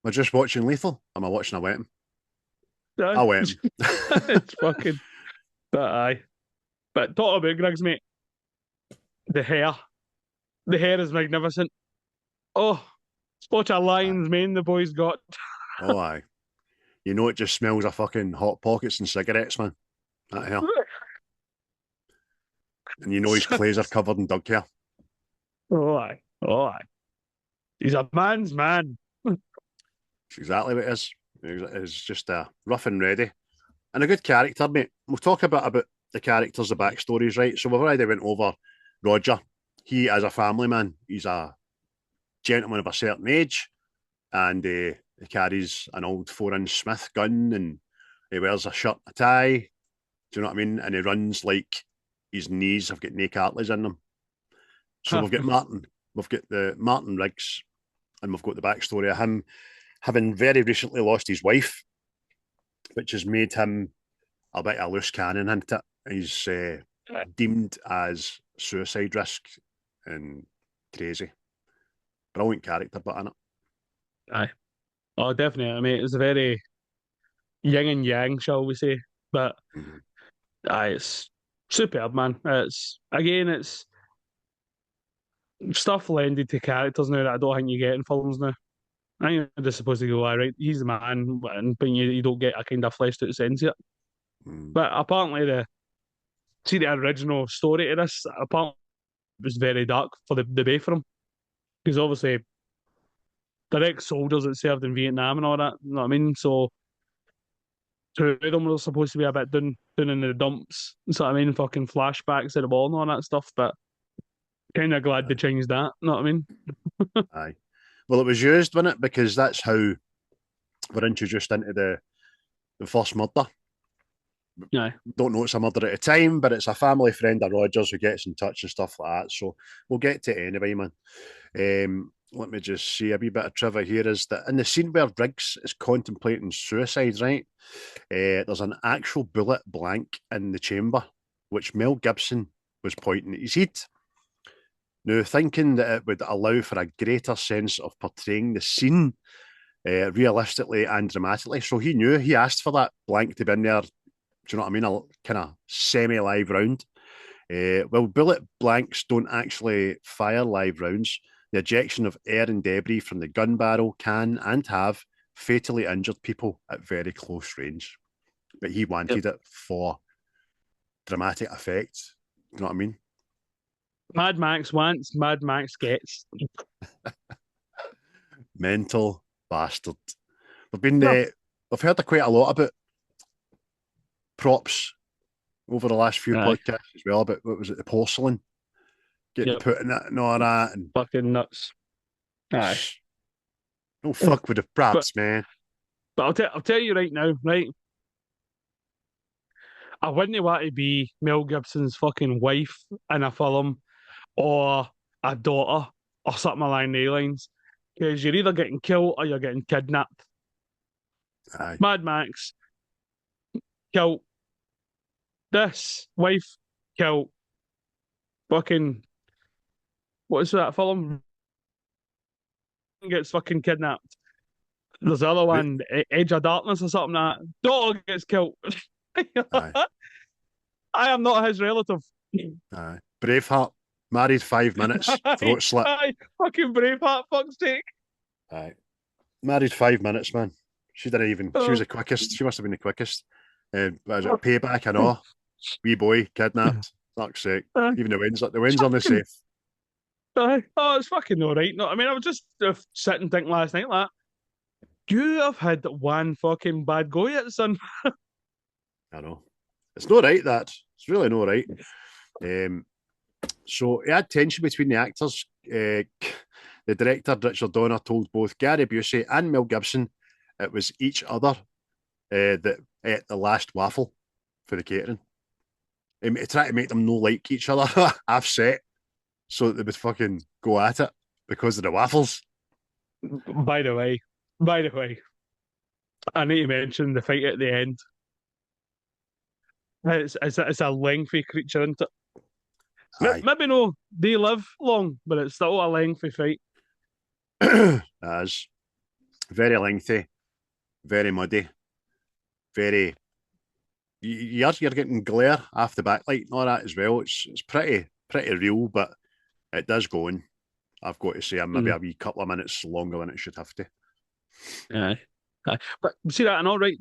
We're just watching Lethal. Am I watching a wedding? Aye. A wedding. It's fucking. But aye. But talk about Griggs, mate. The hair. The hair is magnificent. Oh, watch a lion's mane the boy's got. Oh, aye. You know it just smells of fucking Hot Pockets and cigarettes, man. That hair. And you know his clays are covered in dog hair. Oh, aye. Oh, aye. He's a man's man. It's exactly what it is. It's just rough and ready. And a good character, mate. We'll talk a bit about the characters, the backstories, right? So we've already went over Roger. He, as a family man, he's a gentleman of a certain age, and he carries an old 4-inch Smith gun, and he wears a shirt, a tie. Do you know what I mean? And he runs like his knees have got no cartilage in them. So we've got Martin. We've got the Martin Riggs, and we've got the backstory of him having very recently lost his wife, which has made him a bit of a loose cannon, hasn't it? He's deemed as suicide risk and crazy. Brilliant character, but in it. Aye. Oh, definitely. I mean, it's a very yin and yang, shall we say. But aye, it's superb, man. It's stuff lended to characters now that I don't think you get in films now. I think they're just supposed to go, all right, he's the man, but you don't get a kind of fleshed out sense yet. But apparently the original story to this, apparently it was very dark for the both of them. Because obviously they're ex-soldiers that served in Vietnam and all that, you know what I mean? So two of them were supposed to be a bit down in the dumps, so I mean, fucking flashbacks of the war and all that stuff, but kind of glad they changed that, you know what I mean? Aye. Well, it was used, wasn't it? Because that's how we're introduced into the first murder. Yeah. Don't know it's a murder at a time, but it's a family friend of Rogers who gets in touch and stuff like that. So we'll get to it anyway, man. Let me just see a wee bit of trivia here is that in the scene where Riggs is contemplating suicide, right? There's an actual bullet blank in the chamber, which Mel Gibson was pointing at his head. Now, thinking that it would allow for a greater sense of portraying the scene realistically and dramatically. So he knew, he asked for that blank to be in there. Do you know what I mean? A kind of semi-live round. Well, bullet blanks don't actually fire live rounds. The ejection of air and debris from the gun barrel can and have fatally injured people at very close range. But he wanted it for dramatic effect. You know what I mean? Mad Max wants, Mad Max gets. Mental bastard. We've heard quite a lot about props over the last few podcasts as well, about what was it, the porcelain getting put in it and all that, and fucking nuts. Aye. No fuck with the props, man. But I'll tell you right now, right? I wouldn't want to be Mel Gibson's fucking wife in a film or a daughter or something along those lines. because you're either getting killed or you're getting kidnapped. Aye. Mad Max killed this wife, killed fucking what's that film? Gets fucking kidnapped. There's the other one, Edge of Darkness or something like that. Daughter gets killed. Aye. I am not his relative. Aye. Braveheart, married 5 minutes, throat slit. Aye, fucking Braveheart, fuck's sake. Aye. Married 5 minutes, man. She didn't even, she was the quickest. She must have been the quickest. Was it payback and all? Wee boy, kidnapped. Fuck's sake. Even the wind's on the safe. Oh, it's fucking all right. No, I mean, I was just sitting and thinking last night, like, you have had one fucking bad go at it, son. I know. It's not right, that. It's really not right. So he had tension between the actors. The director, Richard Donner, told both Gary Busey and Mel Gibson it was each other that ate the last waffle for the catering. He tried to make them no like each other, half set, so that they would fucking go at it because of the waffles. By the way, I need to mention the fight at the end. It's a lengthy creature, isn't it? Aye. Maybe no, they live long, but it's still a lengthy fight. As very lengthy, very muddy, very. You're getting glare off the backlight and all that as well. It's pretty real, but it does go on. I've got to say, I'm maybe a wee couple of minutes longer than it should have to. Aye. But see that, and all right.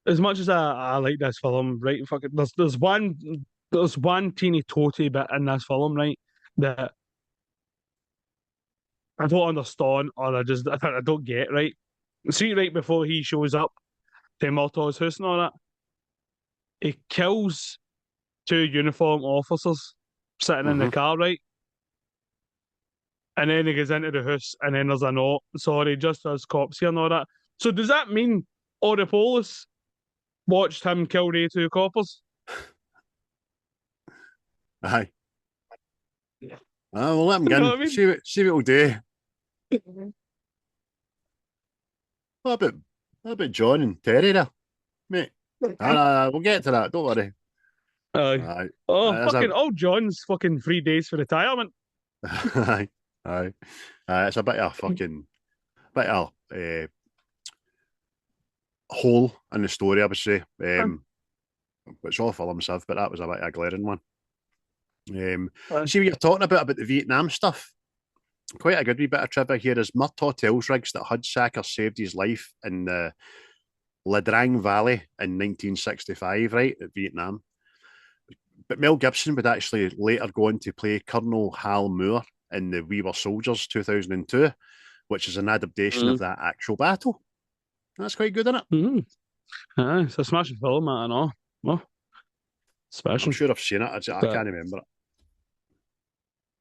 As much as I like this film, right? Fucking, there's one teeny toty bit in this film, right, that I don't understand, or I don't get, right. See, right before he shows up to Murtaugh's house and all that, he kills 2 uniformed officers sitting in the car, right? And then he goes into the house, and then there's a note, sorry, just as cops here and all that. So does that mean all the police watched him kill the 2 coppers? Aye. We'll let him You know in. what I mean? See what we'll do. What about John and Terry there, mate? We'll get to that. Don't worry. Aye. Oh, fucking old John's fucking 3 days for retirement. Aye. It's a bit of a fucking hole in the story, I would say. Which all films have, but that was a bit of a glaring one. See what you're talking about the Vietnam stuff. Quite a good wee bit of trivia here is Murtaugh tells Riggs that Hudsacker saved his life in the La Drang Valley in 1965, right, at Vietnam. But Mel Gibson would actually later go on to play Colonel Hal Moore in the We Were Soldiers 2002, which is an adaptation of that actual battle. That's quite good, isn't it? It's a smashing film, I know. Well, smashing. I'm sure I've seen it. I can't remember it.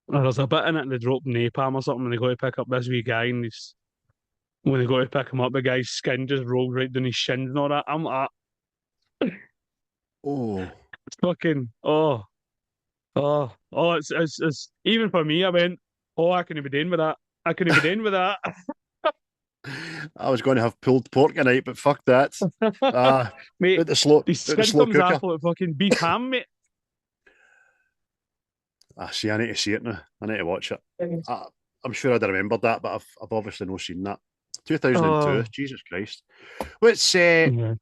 There's a bit in it and they drop napalm or something and they go to pick up this wee guy and when they go to pick him up, the guy's skin just rolls right down his shins and all that. I'm like, oh, it's fucking, it's even for me, I went, I couldn't be doing with that. I couldn't be doing with that. I was going to have pulled pork tonight, but fuck that. Mate, the slow skin cooker. comes off like fucking beef ham, mate. See, I need to see it now. I need to watch it. I'm sure I'd have remembered that, but I've obviously not seen that. 2002, Jesus Christ. What's any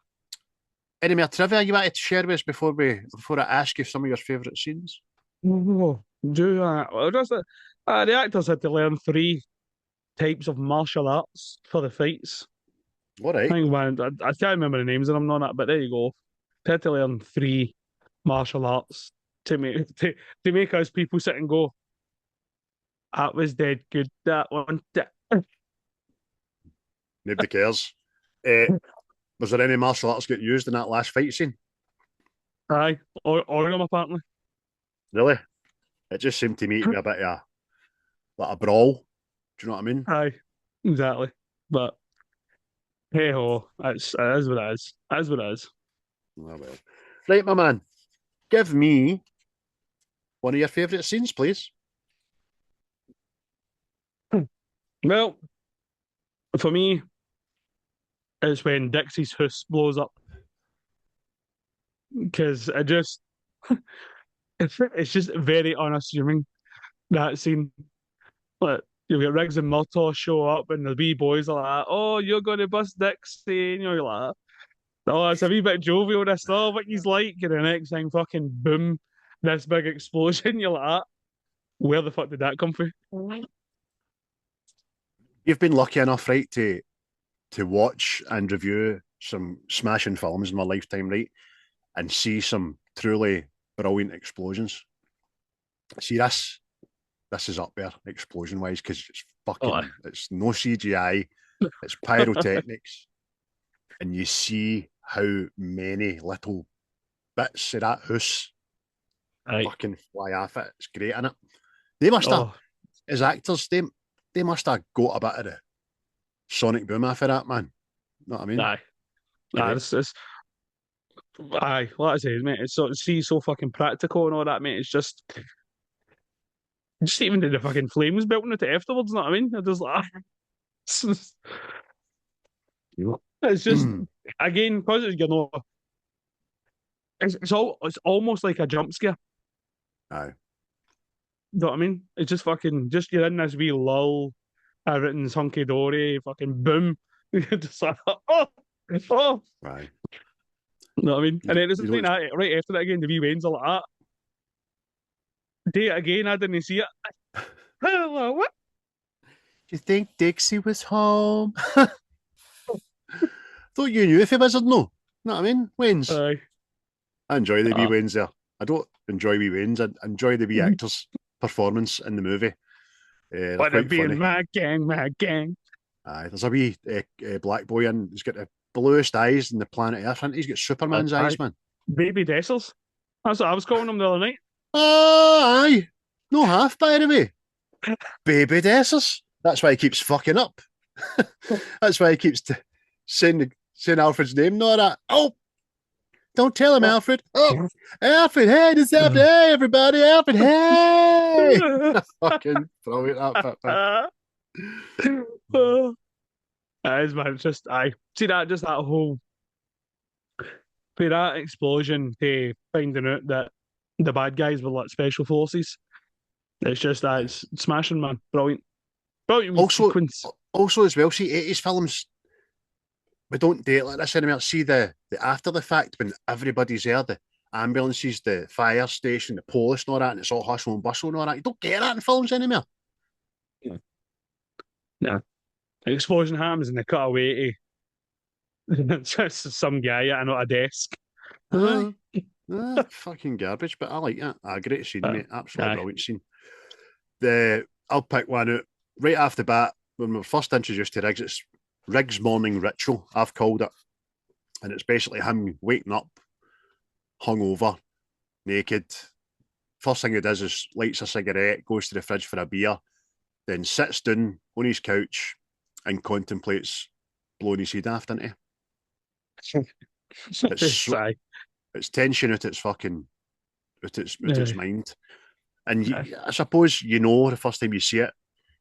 more trivia you wanted to share with us before I ask you some of your favourite scenes? The actors had to learn 3 types of martial arts for the fights. All right. I can't remember the names of them, not that, but there you go. They had to learn 3 martial arts to make us people sit and go, that was dead good, that one. Nobody cares. Was there any martial arts get used in that last fight scene? Aye, all of them apparently. Really? It just seemed to me to be a bit of like a brawl. Do you know what I mean? Aye, exactly. But hey ho, it is what it is. It is what it is. Oh, well. Right, my man. Give me one of your favourite scenes, please. Well, For me, it's when Dixie's house blows up because it's just very unassuming that scene. Like you get Riggs and Murtaugh show up, and the wee boys are like, "Oh, you're going to bust Dixie," and you're like, "Oh, it's a wee bit jovial. This all what he's like." And the next thing, fucking boom, this big explosion. You're like, "Where the fuck did that come from?" You've been lucky enough, right, to watch and review some smashing films in my lifetime, right, and see some truly brilliant explosions. See this is up there explosion wise because it's Oh, it's no CGI, it's pyrotechnics, and you see how many little bits of that house aye. fucking fly off it. It's great, innit? They must have, Oh, as actors, they must have got a bit of the sonic boom off of that, man. Know what I mean? aye. Aye, Great. aye. Like I say, mate, it's so fucking practical and all that, mate. It's just even the fucking flames belting it afterwards. You know what I mean? I just like, it's just again because it's almost like a jump scare. Aye. You know what I mean? It's just fucking just you're in this wee lull, everything's hunky dory, fucking boom. You're just like oh, Aye. you know what I mean? And then it's You like don't. that, right after that again, the wee Wayne's are like that. Day it again, I didn't see it. What? Do you think Dixie was home? Thought you knew if he was or no. Know what I mean? Wayne's. Aye. I enjoy the wee Ah. Wayne's there. I don't enjoy wee Wayne's. I enjoy the wee actors' performance in the movie. They're But it quite being funny. my gang, my gang. There's a wee black boy and he's got the bluest eyes in the planet Earth. And he's got Superman's eyes, Aye. man. Baby Dessers. That's what I was calling them the other night. Oh, aye. No half, by the way. Baby Dessers. That's why he keeps fucking up. That's why he keeps saying Alfred's name. Not that. Oh, don't tell him, Alfred. Oh, Alfred, hey, this happened. Hey, everybody, Alfred, hey. Fucking brilliant that bit, man. That is, man. It's just, I see that, just that whole, for that explosion to finding out that the bad guys were like special forces. It's just that it's smashing, man. Brilliant. Brilliant wee Also, sequence. also as well, see, 80s films, we don't do it like this anymore. See the after the fact when everybody's there, the ambulances, the fire station, the police and all that, and it's all hustle and bustle and all that. You don't get that in films anymore. Yeah. The explosion happens and they cut away to just some guy at a desk. Aye. Fucking garbage, but I like it. Great scene, mate. Absolutely Aye. brilliant scene. I'll pick one out right off the bat. When we were first introduced to Riggs, it's Riggs' morning ritual, I've called it. And it's basically him waking up, hungover, naked. First thing he does is lights a cigarette, goes to the fridge for a beer, then sits down on his couch and contemplates blowing his head off, doesn't he? Aye. It's tension at its fucking at its mind. And Aye. I suppose you know the first time you see it,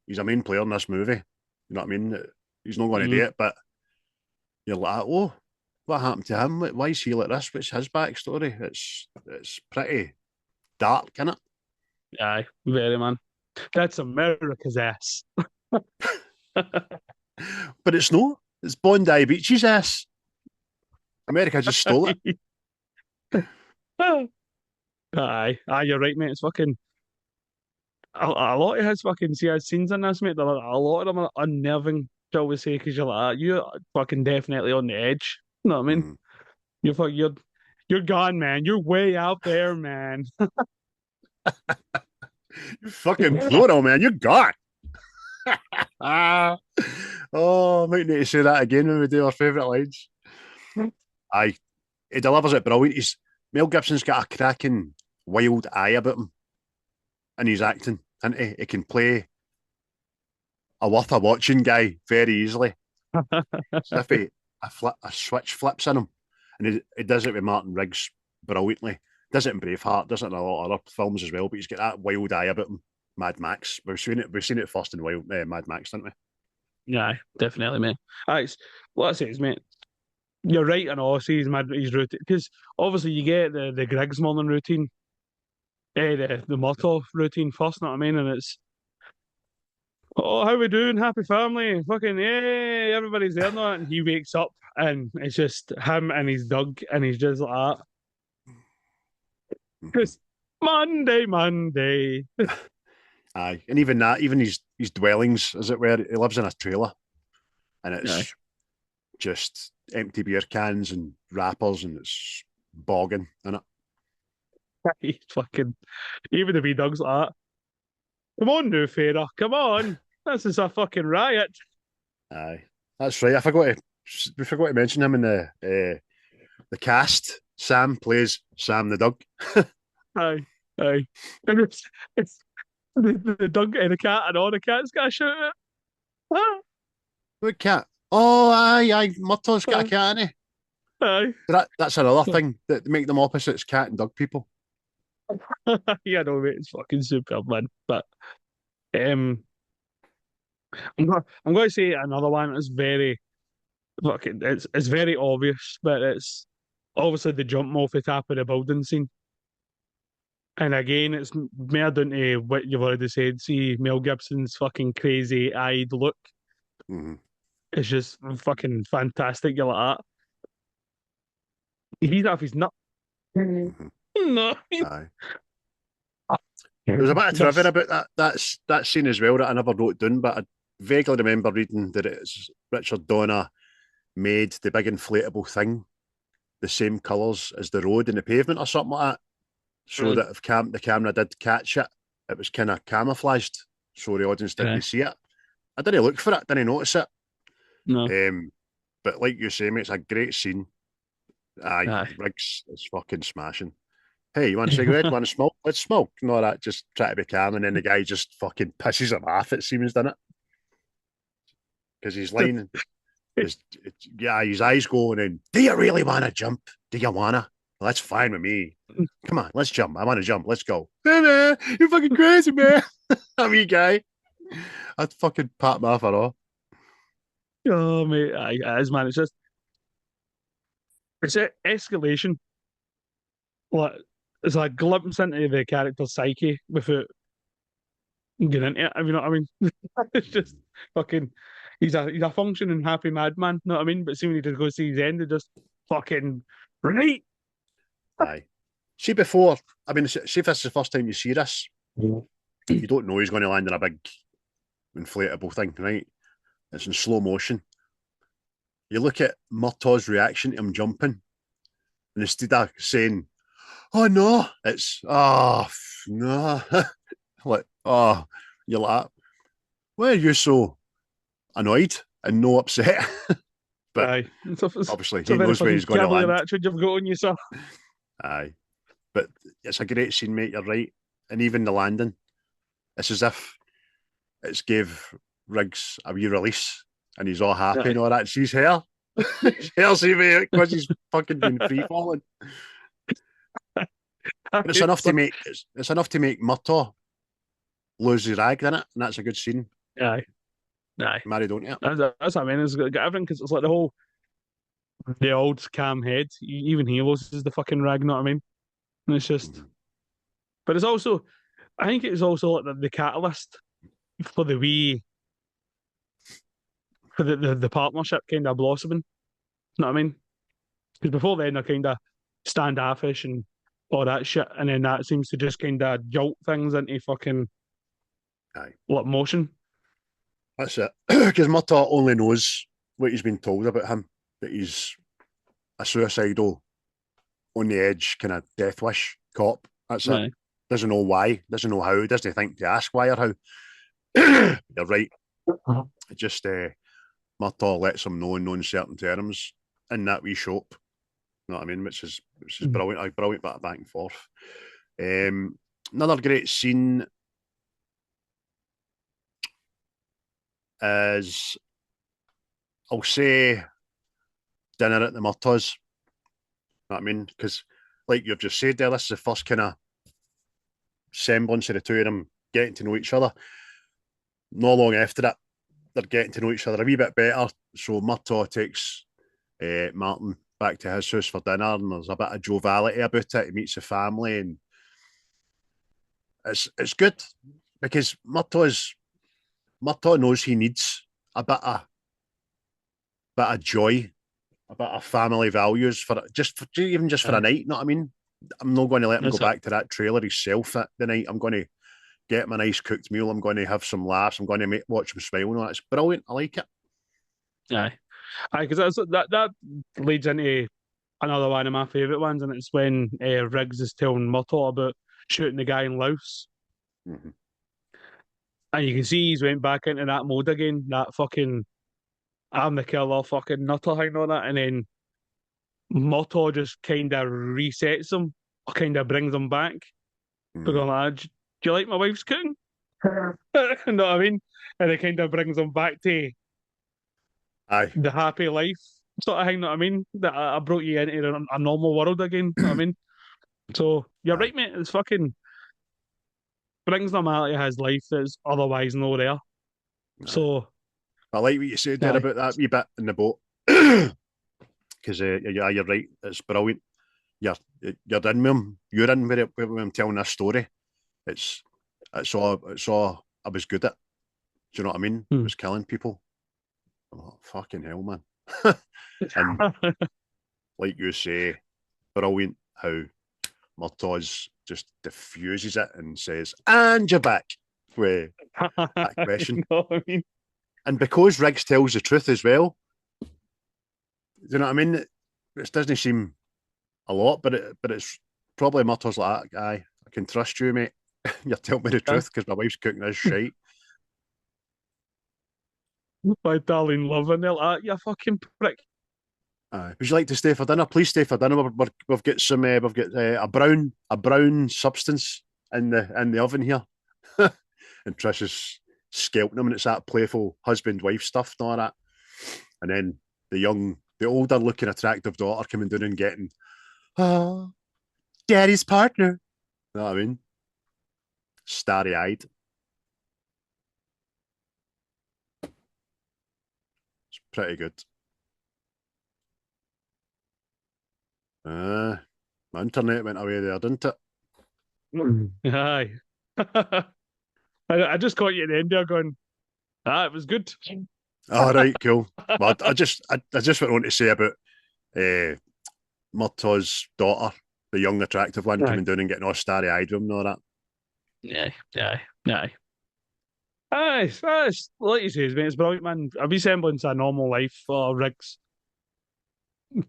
he's a main player in this movie. You know what I mean? He's not going to do it, but you're like, oh, what happened to him? Why is he like this? What's his backstory? It's pretty dark, isn't it? Aye, very, man. That's America's ass. But it's no. It's Bondi Beach's ass. America just stole it. Aye, you're right, mate. It's fucking a lot of his fucking scenes in this, mate. A lot of them are unnerving, shall we say? Because you're like, you're fucking definitely on the edge. You know what I mean? You're gone, man. You're way out there, man. You fucking Pluto, man. You're gone. Oh, I might need to say that again when we do our favourite lines. Aye, he delivers it brilliant. Mel Gibson's got a cracking wild eye about him and he's acting, and he can play a worth a watching guy very easily. So if a switch flips in him, and he does it with Martin Riggs brilliantly. Does it in Braveheart, does it in a lot of other films as well. But he's got that wild eye about him. Mad Max. We've seen it first in Mad Max, didn't we? Yeah, definitely, mate. What I say is, mate, you're right in all his routine because obviously you get the Griggs morning routine, the Murtaugh routine first, know what I mean? And it's how we doing? Happy family, fucking yay! Everybody's there now, and he wakes up and it's just him and his dog, and he's just like that. It's Monday, Monday. Aye, and even that, even his dwellings, as it were, he lives in a trailer, and Aye. it's just empty beer cans and wrappers, and it's bogging in it. He's fucking even if he dogs like that. Come on, new Farah, come on. This is a fucking riot. Aye, that's right. We forgot to mention him in the cast. Sam plays Sam the dog. Aye, aye. And it's the dog and the cat and all the cat's got a shout out. Ah, What cat? Oh, aye. Murtaugh's got a cat, innit? aye. That's another thing that make them opposites, cat and dog people. Yeah, no, mate, it's fucking superb, man. But um, I'm going to say another one that's very fucking. It's very obvious, but it's obviously the jump off the top of the building scene. And again, it's more down to what you've already said. See Mel Gibson's fucking crazy-eyed look. Mm-hmm. It's just fucking fantastic. You're like that. He's off his nut. Mm-hmm. No. Aye. There was a bit of trivia about that scene as well that I never wrote down, but I vaguely remember reading that it's Richard Donner made the big inflatable thing the same colours as the road and the pavement or something like that, so that if the camera did catch it, it was kind of camouflaged, so the audience didn't see it. I didn't look for it, didn't notice it. No. But like you say, mate, it's a great scene. Aye. Riggs is fucking smashing. Hey, you want a cigarette? Want to smoke? Let's smoke. No, that just try to be calm, and then the guy just fucking pisses him off. It seems, doesn't it? Because he's lying. His eyes going in. Do you really want to jump? Do you wanna? Well, that's fine with me. Come on, let's jump. I want to jump. Let's go. Hey man, you're fucking crazy, man. I'm you guy. I'd fucking pat him off at all. Oh mate, as man, it's an escalation. Like it's a glimpse into the character's psyche without getting into it. You know what I mean? It's just fucking. He's a functioning happy madman. You know what I mean? But soon he just goes to his end and just fucking right. Aye. See before. I mean, see if this is the first time you see this. You don't know he's going to land in a big inflatable thing, right? It's in slow motion. You look at Murtaugh's reaction to him jumping, and instead of saying, "Oh no," it's no, like you're like, why are you so annoyed and no upset? But Aye. obviously he knows where he's going to land. Attitude you've got on yourself. Aye, but it's a great scene, mate. You're right, and even the landing, it's as if it's gave Riggs a wee release, and he's all happy and all that. See his hair, his hair's even because he's fucking been free falling. But it's enough to make Murtaugh lose his rag, isn't it? And that's a good scene. Aye. Married, don't you? That's what I mean. It's got everything because it's like the old calm head. Even he loses the fucking rag. You know what I mean? And it's just, but it's also, I think it's also like the catalyst for the partnership kind of blossoming. You know what I mean? Because before then they're kind of standoffish and all that shit, and then that seems to just kind of jolt things into fucking motion. That's it. Because Murtaugh only knows what he's been told about him, that he's a suicidal, on the edge, kind of death wish cop. That's it. Doesn't know why, doesn't know how, doesn't think to ask why or how. You're right. It just Murtaugh lets him know in no uncertain terms in that wee shop. You know what I mean? Which is brilliant. A brilliant bit of back and forth. Another great scene is, I'll say, dinner at the Murtaughs. You know what I mean? Because, like you've just said there, this is the first kind of semblance of the two of them getting to know each other. Not long after that, they're getting to know each other a wee bit better. So Murtaugh takes Martin back to his house for dinner, and there's a bit of joviality about it. He meets the family, and it's good because Murtaugh knows he needs a bit of joy, a bit of family values for even just for a night. You know what I mean? I'm not going to let him go back to that trailer himself at the night. I'm going to get him a nice cooked meal. I'm going to have some laughs. I'm going to watch him smile. No, it's brilliant. I like it. Aye, because that leads into another one of my favourite ones, and it's when Riggs is telling Murtaugh about shooting the guy in Laos. Mm-hmm. And you can see he's went back into that mode again, that fucking I'm the killer fucking nutter thing and all that, and then Murtaugh just kind of resets him, or kind of brings him back. Mm-hmm. Because like, do you like my wife's cooking? You know what I mean? And it kind of brings him back to the happy life sort of thing, you know what I mean? That I brought you into a normal world again, you know what I mean? So you're right, mate. It's fucking brings normality to his life that's otherwise no there. So I like what you said there about that wee bit in the boat. Because you're right, it's brilliant. You're in with him. You're in with him telling this story. It's all I was good at. Do you know what I mean? I was killing people. Oh, fucking hell, man. And like you say, brilliant how Murtaugh just diffuses it and says, and you're back with that question. You know what I mean? And because Riggs tells the truth as well, you know what I mean? It doesn't seem a lot, but it's probably Murtaugh's like, aye, I can trust you, mate. You're telling me the truth because my wife's cooking this shite. My Darlene loving it, like, you fucking prick. Would you like to stay for dinner? Please stay for dinner. We've got some. We've got a brown substance in the oven here. And Trish is scalping him, and it's that playful husband-wife stuff and all that. And then the older looking attractive daughter coming down and getting, oh, daddy's partner. You know what I mean? Starry-eyed. It's pretty good. My internet went away there, didn't it? Aye. I just caught you at the end there going, it was good. All right, cool. Well, I just went on to say about Murtaugh's daughter, the young attractive one, coming down and getting all starry-eyed with him and all that. Yeah. Aye, like you say, mate, it's brilliant, man. A resemblance to a normal life for Riggs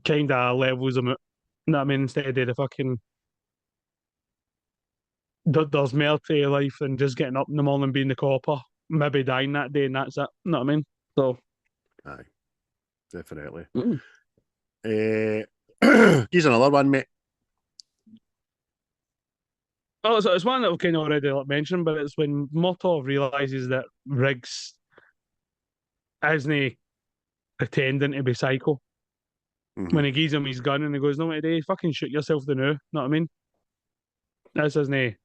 kind of levels him out. You know what I mean? Instead of the fucking there's more to life than just getting up in the morning, being the copper, maybe dying that day, and that's it. You know what I mean? So, aye, definitely. Here's another one, mate. Oh, it's one that we've kind of already mentioned, but it's when Murtaugh realises that Riggs isn't pretending to be psycho. Mm-hmm. When he gives him his gun and he goes, no, today, fucking shoot yourself the now. Know what I mean? This isn't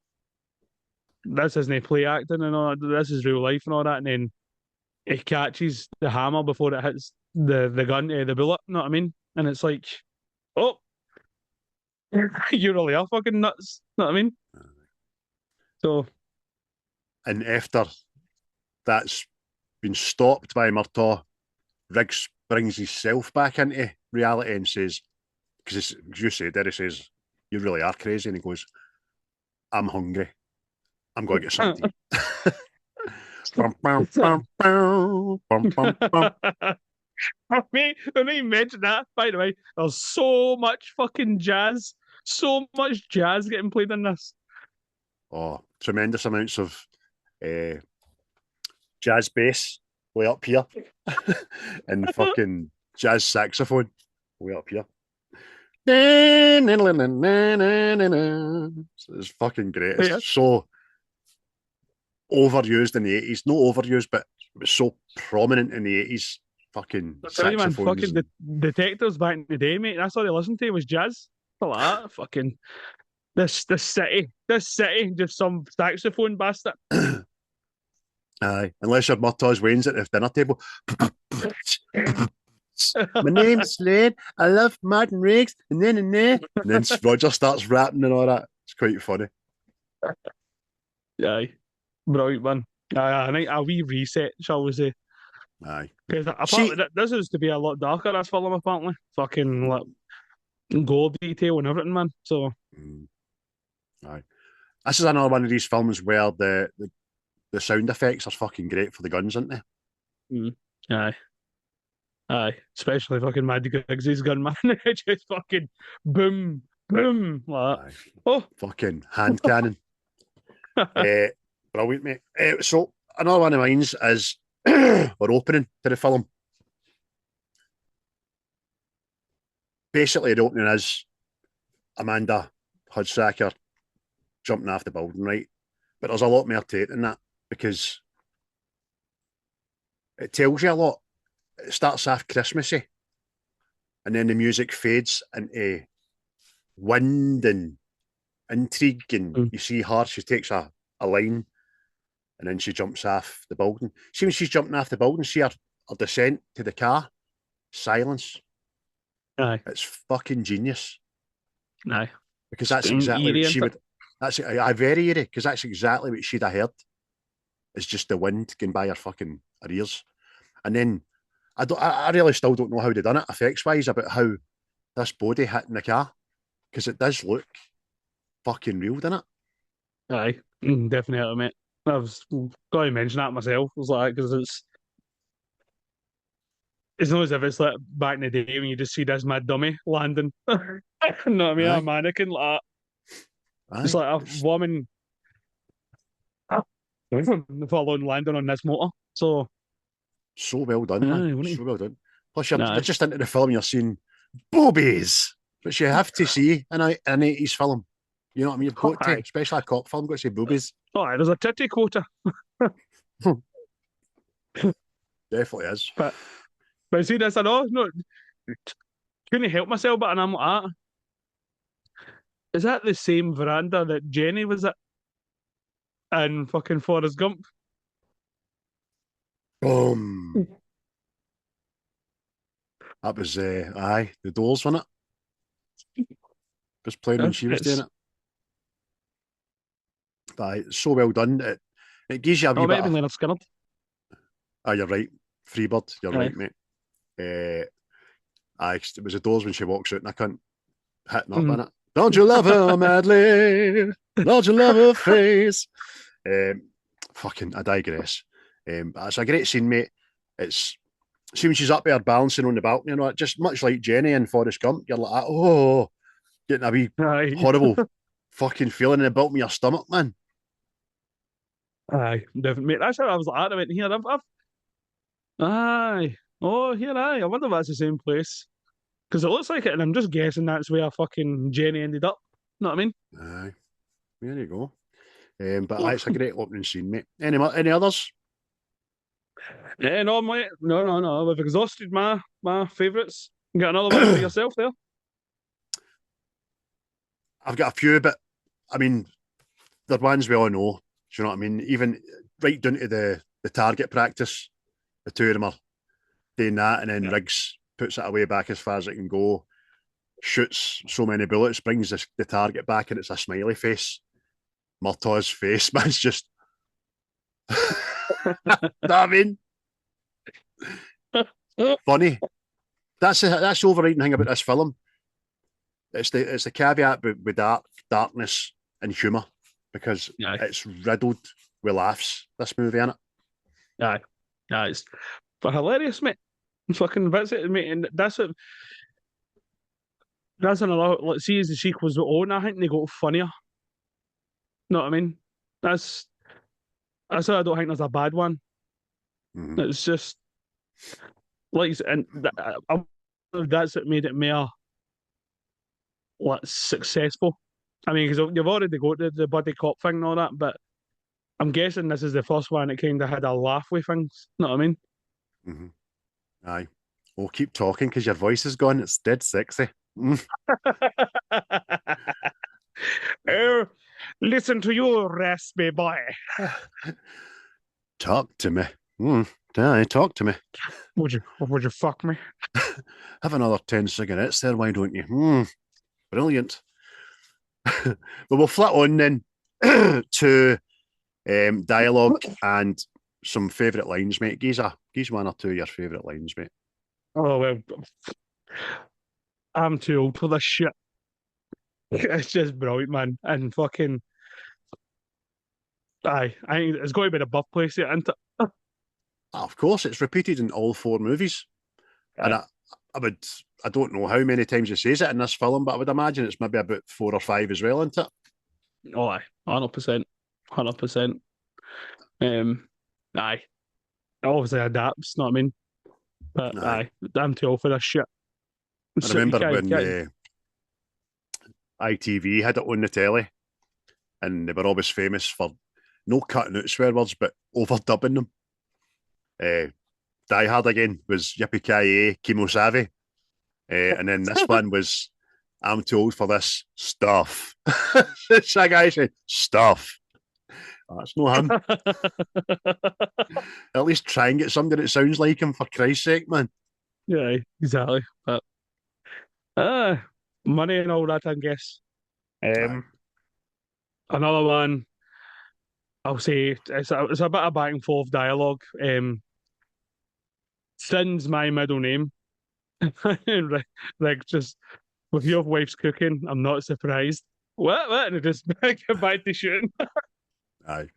play acting and all that. This is real life and all that. And then he catches the hammer before it hits the gun, the bullet. Know what I mean? And it's like, oh, you really are fucking nuts. Know what I mean? So, and after that's been stopped by Murtaugh, Riggs brings himself back into reality and says, because you said there, he says, you really are crazy. And he goes, I'm hungry. I'm going to get something to eat. Mate, don't even mention that. By the way, there's so much fucking jazz. So much jazz getting played in this. Oh, tremendous amounts of jazz bass way up here. And the fucking jazz saxophone way up here. It's fucking great. It's so overused in the 80s. No overused, but it was so prominent in the 80s. Fucking saxophones. Man, fucking detectives back in the day, mate. That's all they listened to was jazz. Like that. Fucking this city, just some saxophone bastard. Aye, unless your Murtaugh's Wayne's at the dinner table. My name's Slade. I love Martin Riggs. And then Roger starts rapping and all that. It's quite funny. Aye, brilliant man. I think a wee reset, shall we say? Aye. Because See, apparently this is to be a lot darker. This film apparently, fucking like gore detail and everything, man. So aye. This is another one of these films where the sound effects are fucking great for the guns, aren't they? aye, aye, especially fucking Maddie Giggs's gun, man. It just fucking boom, boom, like that. Aye. Oh, Fucking hand cannon. Brilliant, mate. So another one of mine's is we're opening to the film. Basically, the opening is Amanda Hudsacker jumping off the building, right? But there's a lot more to it than that because it tells you a lot. It starts off Christmassy, and then the music fades into wind and intrigue, and you see her. She takes a line, and then she jumps off the building. See when she's jumping off the building, see her descent to the car, silence. aye, It's fucking genius aye. because that's exactly Eerie, what she isn't would. That's very eerie because that's exactly what she'd have heard. It's just the wind going by her ears, and then I really still don't know how they done it effects wise about how this body hit in the car because it does look fucking real, doesn't it? Aye, definitely, mate. I was going to mention that myself. I was like, because it's not as if it's like back in the day when you just see this mad dummy landing. You know what I mean? A Aye, mannequin like that. It's aye, like a woman following landing on this motor. So, so well done, man, aye, what do you? so well done. Plus, you're Aye. just into the film, you're seeing boobies, which you have to see in an 80s film. You know what I mean? You've got to, Aye. especially a cop film, got to see boobies. Aye, there's a titty quota. Definitely is. But see this, I know, no, couldn't help myself, but and I'm like, is that the same veranda that Jenny was at in fucking Forrest Gump? Boom. That was, aye, the Doors, wasn't it? Was playing when she was doing it. Aye, it's so well done. It gives you a Oh, wee it might bit have been of. Leonard Skinner. Ah, you're right. Freebird, you're Aye. right, mate. Aye, it was the Doors when she walks out and I can't hitting up in it. Don't you love her madly? Don't you love her face? Fucking, I digress. But it's a great scene, mate. It's see when she's up there balancing on the balcony, you know, just much like Jenny and Forrest Gump. You're like, oh, getting a wee Aye. horrible fucking feeling in the bottom of your stomach, man. Aye, definitely. Mate, that's how I was like, I went here. Aye. Oh, here, aye. I wonder if that's the same place. Because it looks like it, and I'm just guessing that's where fucking Jenny ended up. Know what I mean? Aye, there you go. But aye, it's a great opening scene, mate. Any others? Yeah, no, mate. No. We've exhausted my favourites. You got another one for yourself there? I've got a few, but I mean, they're ones we all know. Do you know what I mean? Even right down to the target practice, the two of them are doing that, and then Yeah. Riggs puts it away back as far as it can go, shoots so many bullets, brings the target back, and it's a smiley face. Murtaugh's face, man's just. I mean, funny. That's the overriding thing about this film. It's the caveat with darkness and humour because Aye. it's riddled with laughs. This movie, innit? Aye. Aye. It's hilarious, mate. Fucking that's it, mate. And that's another. Let's see, as the sequels go on, I think they got funnier. Know what I mean? That's why I don't think there's a bad one. Mm-hmm. It's just like, and that's what made it more like successful. I mean, because you've already got the buddy cop thing and all that, but I'm guessing this is the first one that kind of had a laugh with things. Know what I mean? Mm-hmm. Aye. Well, keep talking because your voice is gone. It's dead sexy. Oh, listen to you, raspy boy. Talk to me. Aye, talk to me. Would you fuck me? Have another 10 cigarettes there, why don't you? Brilliant. But we'll flit on then to dialogue and some favourite lines, mate. Give one or two of your favourite lines, mate. Oh well, I'm too old for this shit. It's just brilliant, man. And fucking aye, I think it's got to be the birthplace, isn't it? Of course, it's repeated in all 4 movies. And Aye. I don't know how many times he says it in this film, but I would imagine it's maybe about 4 or 5 as well, isn't it? Oh, aye, 100%, 100%. Aye, obviously adapts, know what I mean? But Aye. I'm too old for this shit. I So you remember can't, when ITV had it on the telly, and they were always famous for no cutting out swear words, but overdubbing them. Die Hard again was Yippee Ki Chemo Savvy. And then this one was I'm too old for this stuff. That guy said stuff. That's no him. At least try and get somebody that sounds like him, for Christ's sake, man. yeah, exactly. But money and all that, I guess. Aye. Another one, I'll say it's a bit of back and forth dialogue. Sin's my middle name. Like just with your wife's cooking, I'm not surprised. What? And it just get back to shooting. Aye.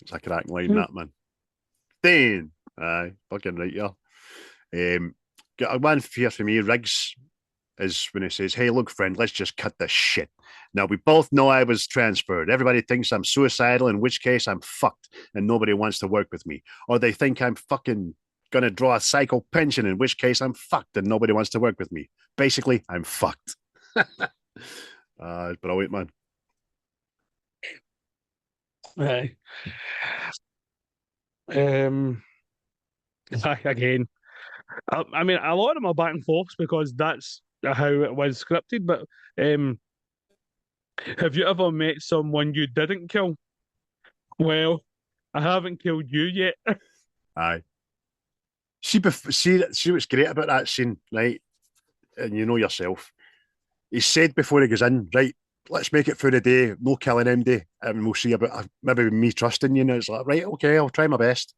It's a crack line, that, man. Dane. Aye. Fucking right, yeah. Got one fear for me, Riggs, is when he says, "Hey, look, friend, let's just cut this shit. Now, we both know I was transferred. Everybody thinks I'm suicidal, in which case I'm fucked and nobody wants to work with me. Or they think I'm fucking gonna draw a cycle pension, in which case I'm fucked and nobody wants to work with me. Basically, I'm fucked." Brilliant, man. Aye. Um, again, I mean, a lot of them are back and forths because that's how it was scripted. But have you ever met someone you didn't kill? Well, I haven't killed you yet. Aye. See what's great about that scene, right? And you know yourself. He said before he goes in, right, let's make it through the day, no killing MD, and we'll see about maybe me trusting you. And it's like, right, okay, I'll try my best.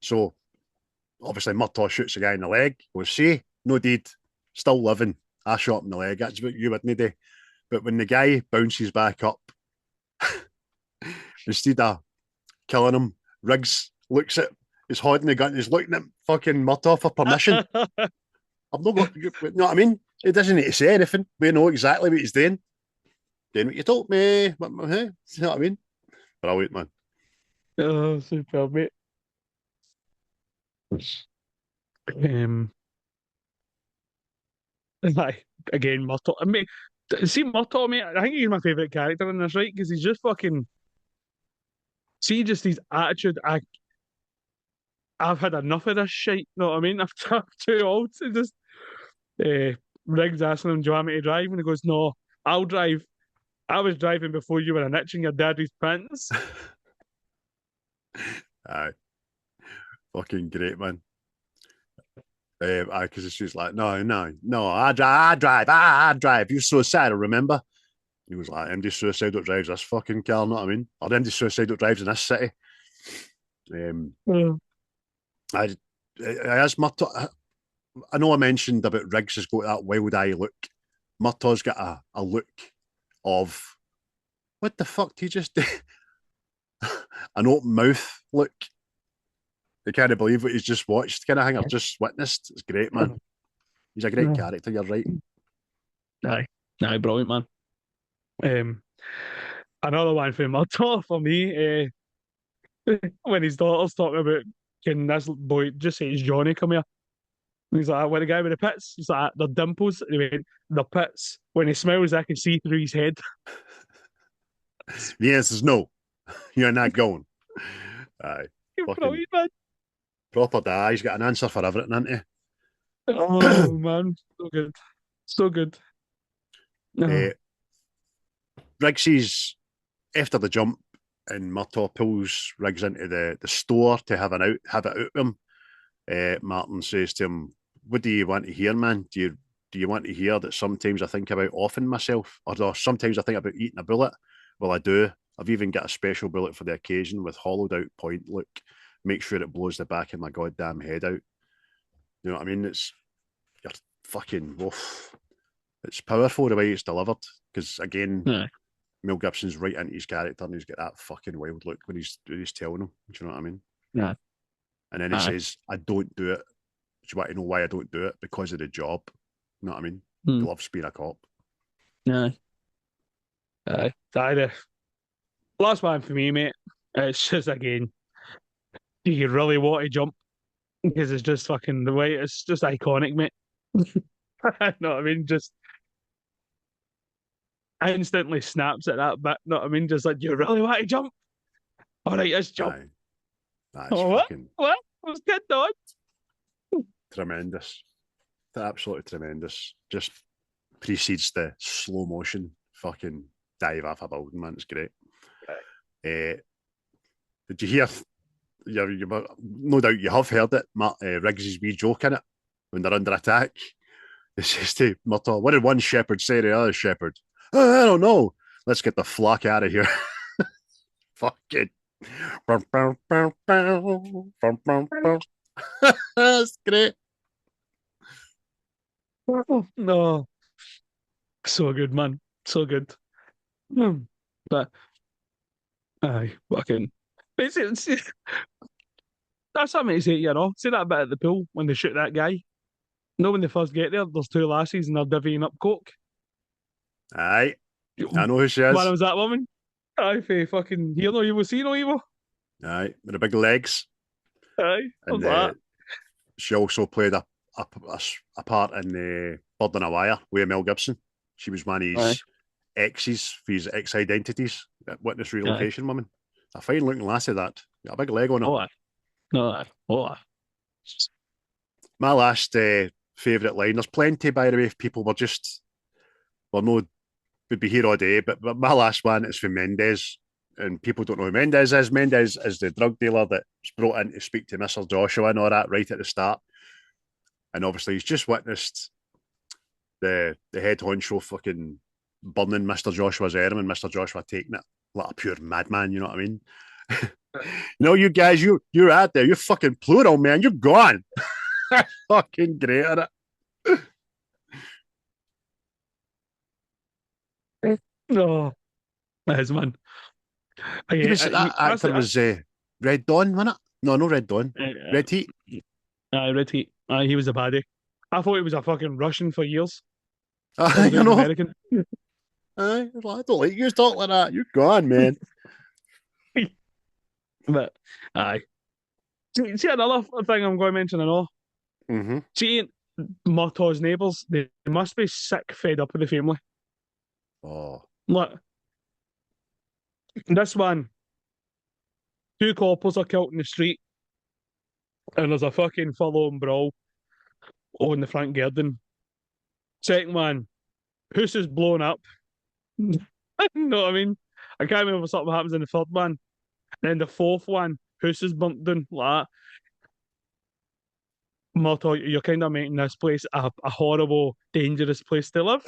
So obviously Murtaugh shoots a guy in the leg. We'll see, no deed, still living. I shot him in the leg. That's what you wouldn't do. But when the guy bounces back up, instead of killing him, Riggs looks at, he's holding the gun, he's looking at fucking Murtaugh for permission. I've not got, you know what I mean? He doesn't need to say anything. We know exactly what he's doing. Doing what you told me. You know what I mean? Brilliant, man. Oh, super, mate. Like again, Murtaugh. I mean, see Murtaugh, mate. I think he's my favorite character in this, right? Because he's just fucking. See, just his attitude. I've had enough of this shit. Know what I mean? I'm too old to just. Riggs asking him, "Do you want me to drive?" And he goes, "No, I'll drive. I was driving before you were an itch in your daddy's pants." Aye, fucking great, man. Because it's just like, no, I drive. You're suicidal, remember? He was like, MD suicidal drives this fucking car, know what I mean? Or MD suicidal drives in this city. Mm. As Murtaugh, I know I mentioned about Riggs has got that wild eye look. Murtaugh's got a look of, what the fuck did he just do? An open mouth look. They can't believe what he's just watched, kind of thing, or just witnessed. It's great, man. He's a great character, you're right. Aye, brilliant, man. Another one for Murtaugh for me. When his daughter's talking about, can this boy just say it's Johnny, come here? And he's like, "What, the guy with the pits?" He's like, "The dimples." And he went, "The pits. When he smiles, I can see through his head." The answer's no. You're not going. Aye. You're Fucking brilliant, man. proper guy. He's got an answer for everything, hasn't Oh he? man, so good, so good. Oh. Riggsy's after the jump. and Murtaugh pulls Riggs into the store to have it out with him. Martin says to him, "What do you want to hear, man? Do you want to hear that sometimes I think about offing myself, or sometimes I think about eating a bullet? Well, I do. I've even got a special bullet for the occasion with hollowed out point. Look, make sure it blows the back of my goddamn head out. You know what I mean? You're fucking woof. It's powerful the way it's delivered because again, Yeah. Mel Gibson's right into his character and he's got that fucking wild look when he's telling him. Do you know what I mean? Yeah. And then he says, "I don't do it. Do you want to know why I don't do it? Because of the job." You know what I mean? He loves being a cop. Yeah. The last one for me, mate. It's just again, do you really want to jump? Because it's just fucking the way it's just iconic, mate. know what I mean? Just instantly snaps at that bit. Know what I mean? Just like, you really want to jump? All right, let's jump. Aye. That's Oh, fucking what? What's good, dog? tremendous. Absolutely tremendous. Just precedes the slow motion fucking dive off a building, man. It's great. Did you hear? No doubt you have heard it. Riggs' wee joke in it when they're under attack. It says to Murtaugh, "What did one shepherd say to the other shepherd? Oh, I don't know. Let's get the flock out of here." Fucking. That's great. No, so good, man. So good. But aye, fucking. Basically, that's something to say, you know. See that bit at the pool when they shoot that guy? No, when they first get there, there's two lassies and they're divvying up coke. Aye. I know who she is. Man, was that woman? Aye, for fucking hear no evil, see no evil. Aye, with the big legs. Aye, And that. she also played a part in Bird on a Wire with Mel Gibson. She was one of his exes for his ex-identities. Witness relocation woman. A fine looking lassie that. Got a big leg on her. Oh, aye. No, aye. Oh, aye. My last favourite line, there's plenty by the way if people were no would be here all day, but my last one is for Mendes. And people don't know who Mendes is. Mendes is the drug dealer that's brought in to speak to Mr. Joshua and all that right at the start. And obviously he's just witnessed the head honcho fucking burning Mr. Joshua's arm and Mr. Joshua taking it like a pure madman, you know what I mean? No, you guys, you're out there, you're fucking plural, man, you're gone. Fucking great at it. No, that is, man. That actor was Red Dawn, wasn't it? No, Red Dawn. Red Heat. Red Heat. He was a baddie. I thought he was a fucking Russian for years. I know. American. I don't like you talk like that. You're gone, man. But aye. See another thing I'm going to mention, I know. Mm-hmm. See Murtaugh's neighbours, they must be sick fed up with the family. Oh. Look, this one, two coppers are killed in the street, and there's a fucking full-on brawl on the front garden. Second one, house is blown up. You know what I mean? I can't remember if something happens in the third one. And then the fourth one, house is burnt down like that. Murtaugh, you're kind of making this place a horrible, dangerous place to live.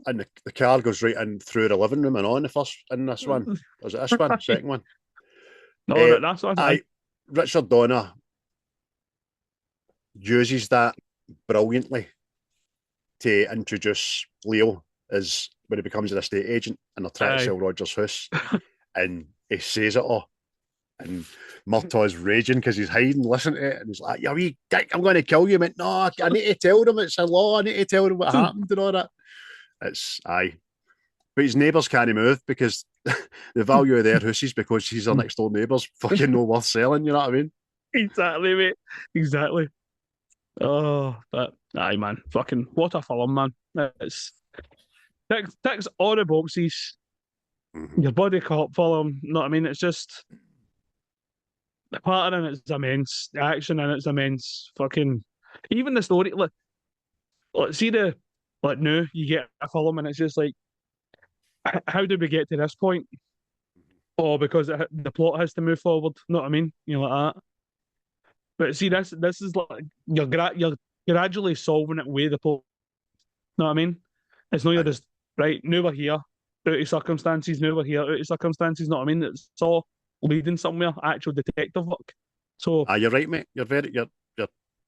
And the car goes right in through the living room and on in this one. Was it this one? Second one? No, that's what Richard Donner uses that brilliantly to introduce Leo as when he becomes an estate agent and they're trying to sell Roger's house. And he says it all. And Murtaugh's raging because he's hiding, listening to it, and he's like, "You wee dick, I'm going to kill you." But no, I need to tell them it's a law. I need to tell them what happened and all that. It's aye. But his neighbours can't move because the value of their houses, because he's their next door neighbours, fucking no worth selling, you know what I mean? Exactly, mate. Exactly. Oh, but aye, man. Fucking what a film, man. It's ticks all the boxes. Your body cop film, you know what I mean? It's just the pattern in it's immense, the action in it's immense. Fucking even the story, like see the now you get a film and it's just like, how did we get to this point? or because the plot has to move forward. You know what I mean? You know, like that. But see, this is like you're gradually solving it with the plot. Know what I mean? It's not you're Aye. just right. Now we're here, out of circumstances. Now we're here, out of circumstances. Know what I mean? It's all leading somewhere. Actual detective work. So You're right, mate. You're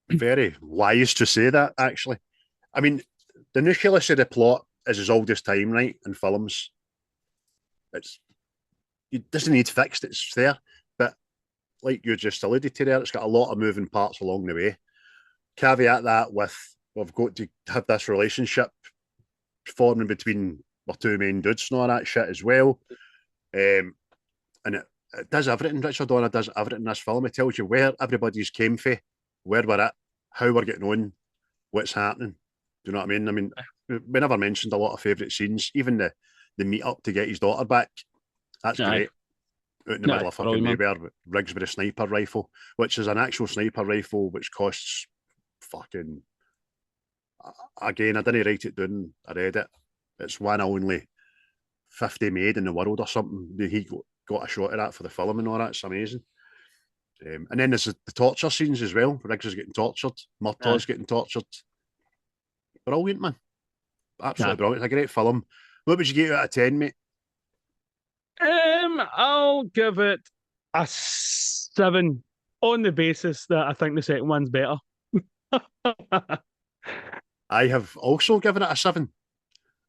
very wise to say that. Actually, I mean, the nucleus of the plot is as old as time, right? In films, it's it doesn't need fixed. It's there, but like you just alluded to there, it's got a lot of moving parts along the way. Caveat that with we've got to have this relationship forming between our two main dudes and all that shit as well. And it does everything. Richard Donner does everything in this film. It tells you where everybody's came from, where we're at, how we're getting on, what's happening. Do you know what I mean? I mean, we never mentioned a lot of favourite scenes, even the meet up to get his daughter back. That's great. Out in the middle of fucking nowhere, rigs with a sniper rifle, which is an actual sniper rifle, which costs fucking. Again, I didn't write it down. I read it. It's one of only 50 made in the world or something. He got a shot of that for the film and all that. It's amazing. And then there's the torture scenes as well. Riggs is getting tortured. Murtaugh's getting tortured. Brilliant, man. Absolutely brilliant. It's a great film. What would you give it out of 10, mate? I'll give it a 7 on the basis that I think the second one's better. I have also given it a 7.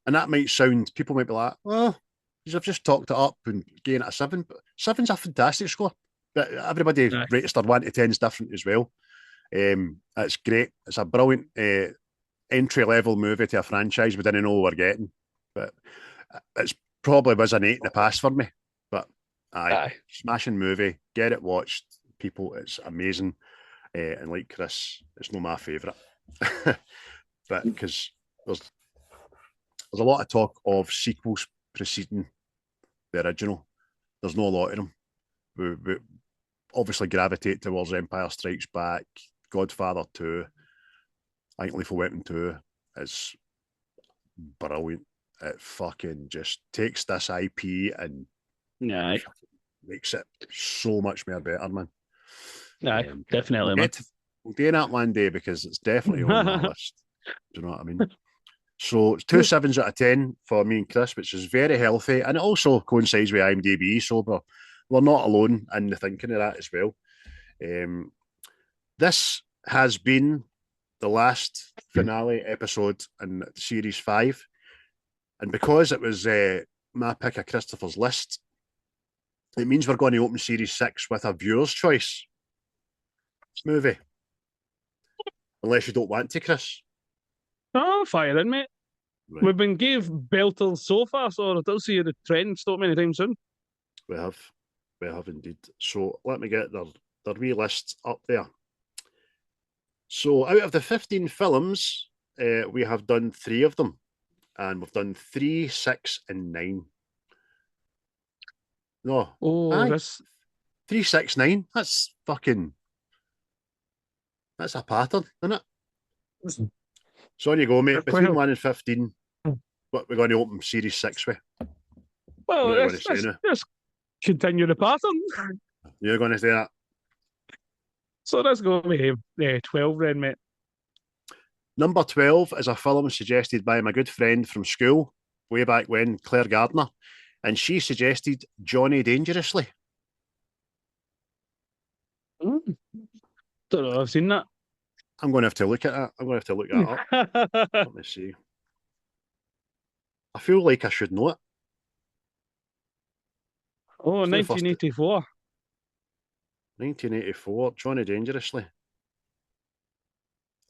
And that might sound, people might be like, well, I've just talked it up and given it a 7. But 7's a fantastic score. But everybody rates their 1 to 10 is different as well. It's great. It's a brilliant entry level movie to a franchise we didn't know we were getting. But it's probably was an 8 in the past for me. But smashing movie. Get it watched, people. It's amazing. And like Chris, it's not my favourite. But because there's a lot of talk of sequels preceding the original. There's no lot of them. We obviously gravitate towards Empire Strikes Back, Godfather 2. I think Lethal Weapon 2 is brilliant. It fucking just takes this IP and makes it so much more better, man. Definitely, man. We'll do that one day because it's definitely on my list. Do you know what I mean? So it's 2 7s out of 10 for me and Chris, which is very healthy, and it also coincides with IMDb, so we're not alone in the thinking of that as well. This has been the last finale episode in Series 5, and because it was my pick of Christopher's list, it means we're going to open Series 6 with a viewer's choice movie. Unless you don't want to, Chris. Oh, fire in, mate. Right. We've been gave belters so far, so I don't see the trend stop anytime soon. We have indeed. So let me get their wee list up there. So out of the 15 films, we have done 3 of them, and we've done 3, 6, and 9. No, this 3, 6, 9. That's a pattern, isn't it? So on you go, mate. Between 1 and 15, what we're going to open Series 6 with. Well, let's continue the pattern. You're going to say that. So let's go with 12 then, mate. Number 12 is a film suggested by my good friend from school, way back when, Claire Gardner, and she suggested Johnny Dangerously. Don't know, I've seen that. I'm going to have to look at that. I'm going to have to look that up. Let me see. I feel like I should know it. Oh, 1984. 1984, Johnny Dangerously.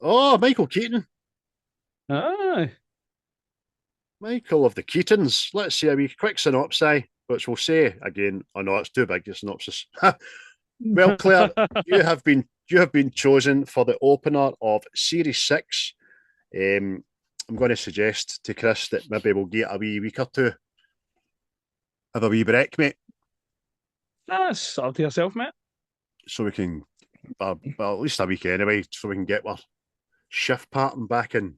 Oh, Michael Keaton. Aye. Michael of the Keatons. Let's see a wee quick synopsis, which we'll say again. Oh no, it's too big, a synopsis. Well, Claire, you have been chosen for the opener of Series 6. I'm going to suggest to Chris that maybe we'll get a wee week or two. Have a wee break, mate. That's up to yourself, mate. So we can, well, at least a week anyway, so we can get our shift pattern back in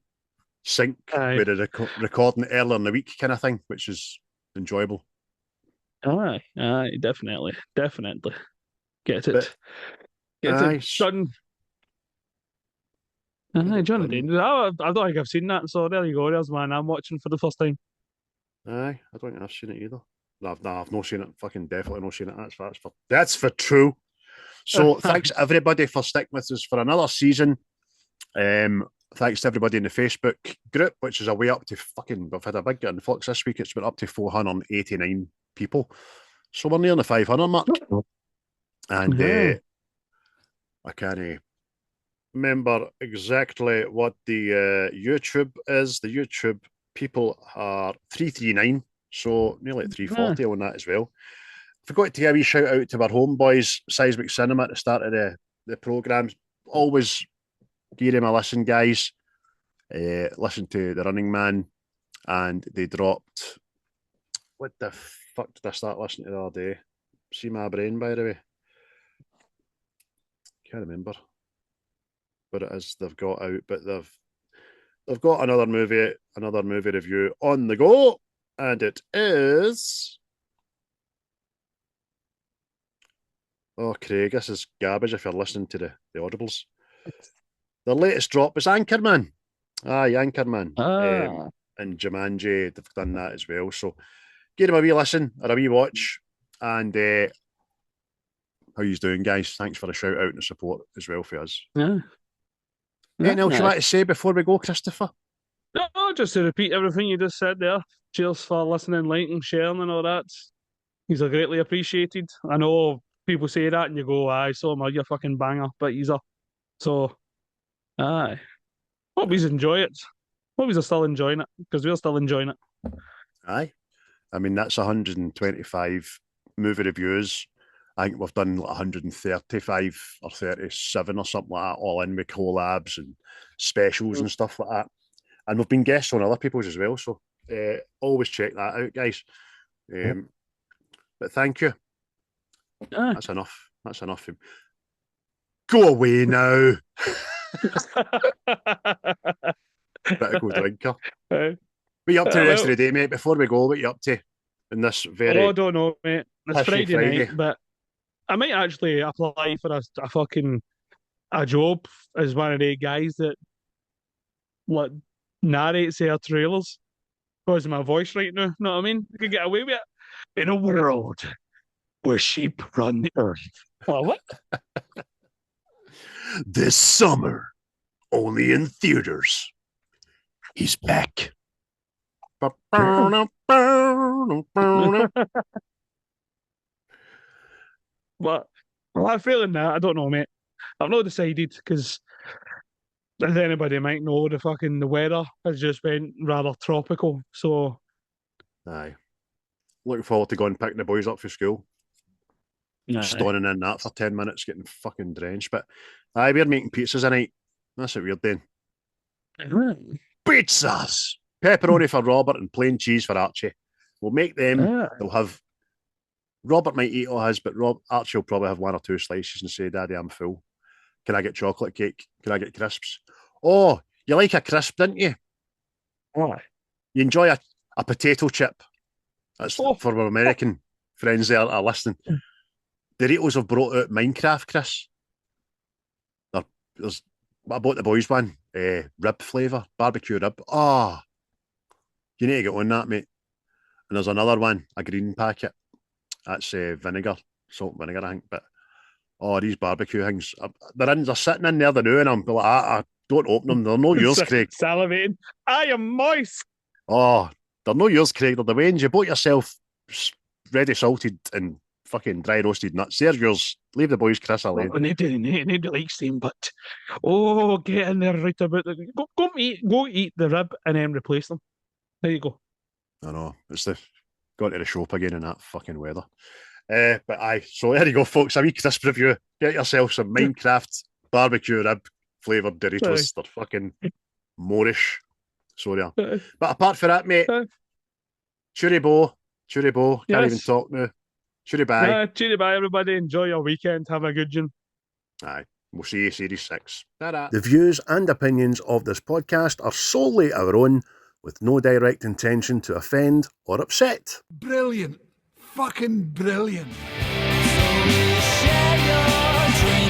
sync with the recording earlier in the week kind of thing, which is enjoyable. Aye, definitely. Get But it. Get aye, it done. get Aye, it Johnny done. Dangerous. I don't think I've seen that, so there you go. There's one I'm watching for the first time. Aye, I don't think I've seen it either. No, I've not seen it. Fucking definitely not seen it. That's for true. So thanks everybody for sticking with us for another season. Thanks to everybody in the Facebook group, which is a way up to fucking. We've had a big influx this week. It's been up to 489 people. So we're near the 500 mark. And I can't remember exactly what the YouTube is. The YouTube people are 339, so nearly at 340 on that as well. Forgot to give a wee shout out to our homeboys, Seismic Cinema, at the start of the programme. Always give him a listen, guys. Listen to The Running Man, and they dropped. What the fuck did I start listening to the other day? See my brain, by the way. Can't remember what it is they've got out, but they've got another movie review on the go, and it is. Oh, Craig, this is garbage if you're listening to the audibles. Their latest drop is Anchorman. Aye, Anchorman. And Jumanji, they've done that as well. So give him a wee listen or a wee watch. And how you doing, guys? Thanks for the shout out and the support as well for us. Anything else you want to say before we go, Christopher? No, just to repeat everything you just said there. Cheers for listening, liking, sharing, and all that. These are greatly appreciated. I know people say that and you go, aye, so am I, you fucking banger, but he's a. So, aye. Hope he's enjoy it. Hope he's still enjoying it, because we're still enjoying it. Aye. I mean, that's 125 movie reviews. I think we've done like 135 or 37 or something like that, all in with collabs and specials and stuff like that. And we've been guests on other people's as well. So always check that out, guys. But thank you. That's enough. That's enough. Go away now. Better go drink her. What you up to the rest of the day, mate? Before we go, what you up to in this very... Oh, I don't know, mate. It's Friday night, but I might actually apply for a fucking a job as one of the guys that like narrates their trailers. Because of my voice right now, know what I mean? I could get away with it. In a world where sheep run the earth. Well, what? This summer, only in theaters. He's back. But I'm feeling that. I don't know, mate. I've not decided because, as anybody might know, the weather has just been rather tropical. So, aye, looking forward to going and picking the boys up for school. Stoning in that for 10 minutes, getting fucking drenched. But aye, we're making pizzas tonight. That's what we're doing. Pizzas! Pepperoni for Robert and plain cheese for Archie. We'll make them. They'll have... Robert might eat all his, but Archie will probably have one or two slices and say, Daddy, I'm full. Can I get chocolate cake? Can I get crisps? Oh, you like a crisp, didn't you? Why? You enjoy a potato chip. That's for our American friends there are listening. Doritos have brought out Minecraft, Chris. I bought the boys one, rib flavour, barbecue rib. Oh, you need to get on that, mate. And there's another one, a green packet. That's vinegar, salt and vinegar, I think. But these barbecue things, they're sitting in there, they're and I'm like, I don't open them. They're no yours, Craig. Salivating. I am moist. Oh, they're no yours, Craig. They're the Wayne's. You bought yourself ready salted and fucking dry roasted nuts. They're yours. Leave the boys, Chris, alone. Nobody likes them, but get in there right about the go eat the rib and then replace them. There you go. I know. It's going to the shop again in that fucking weather. But aye, so there you go, folks. A wee crisp review. Get yourself some Minecraft barbecue rib flavoured Doritos. They're fucking Moorish. So yeah. But apart from that, mate, Churibo. Can't even talk now. Churibai. Churibai, everybody. Enjoy your weekend. Have a good one. Aye. We'll see you Series 6. Ta-da. The views and opinions of this podcast are solely our own, with no direct intention to offend or upset. Brilliant. fucking brilliant. So we share your dreams.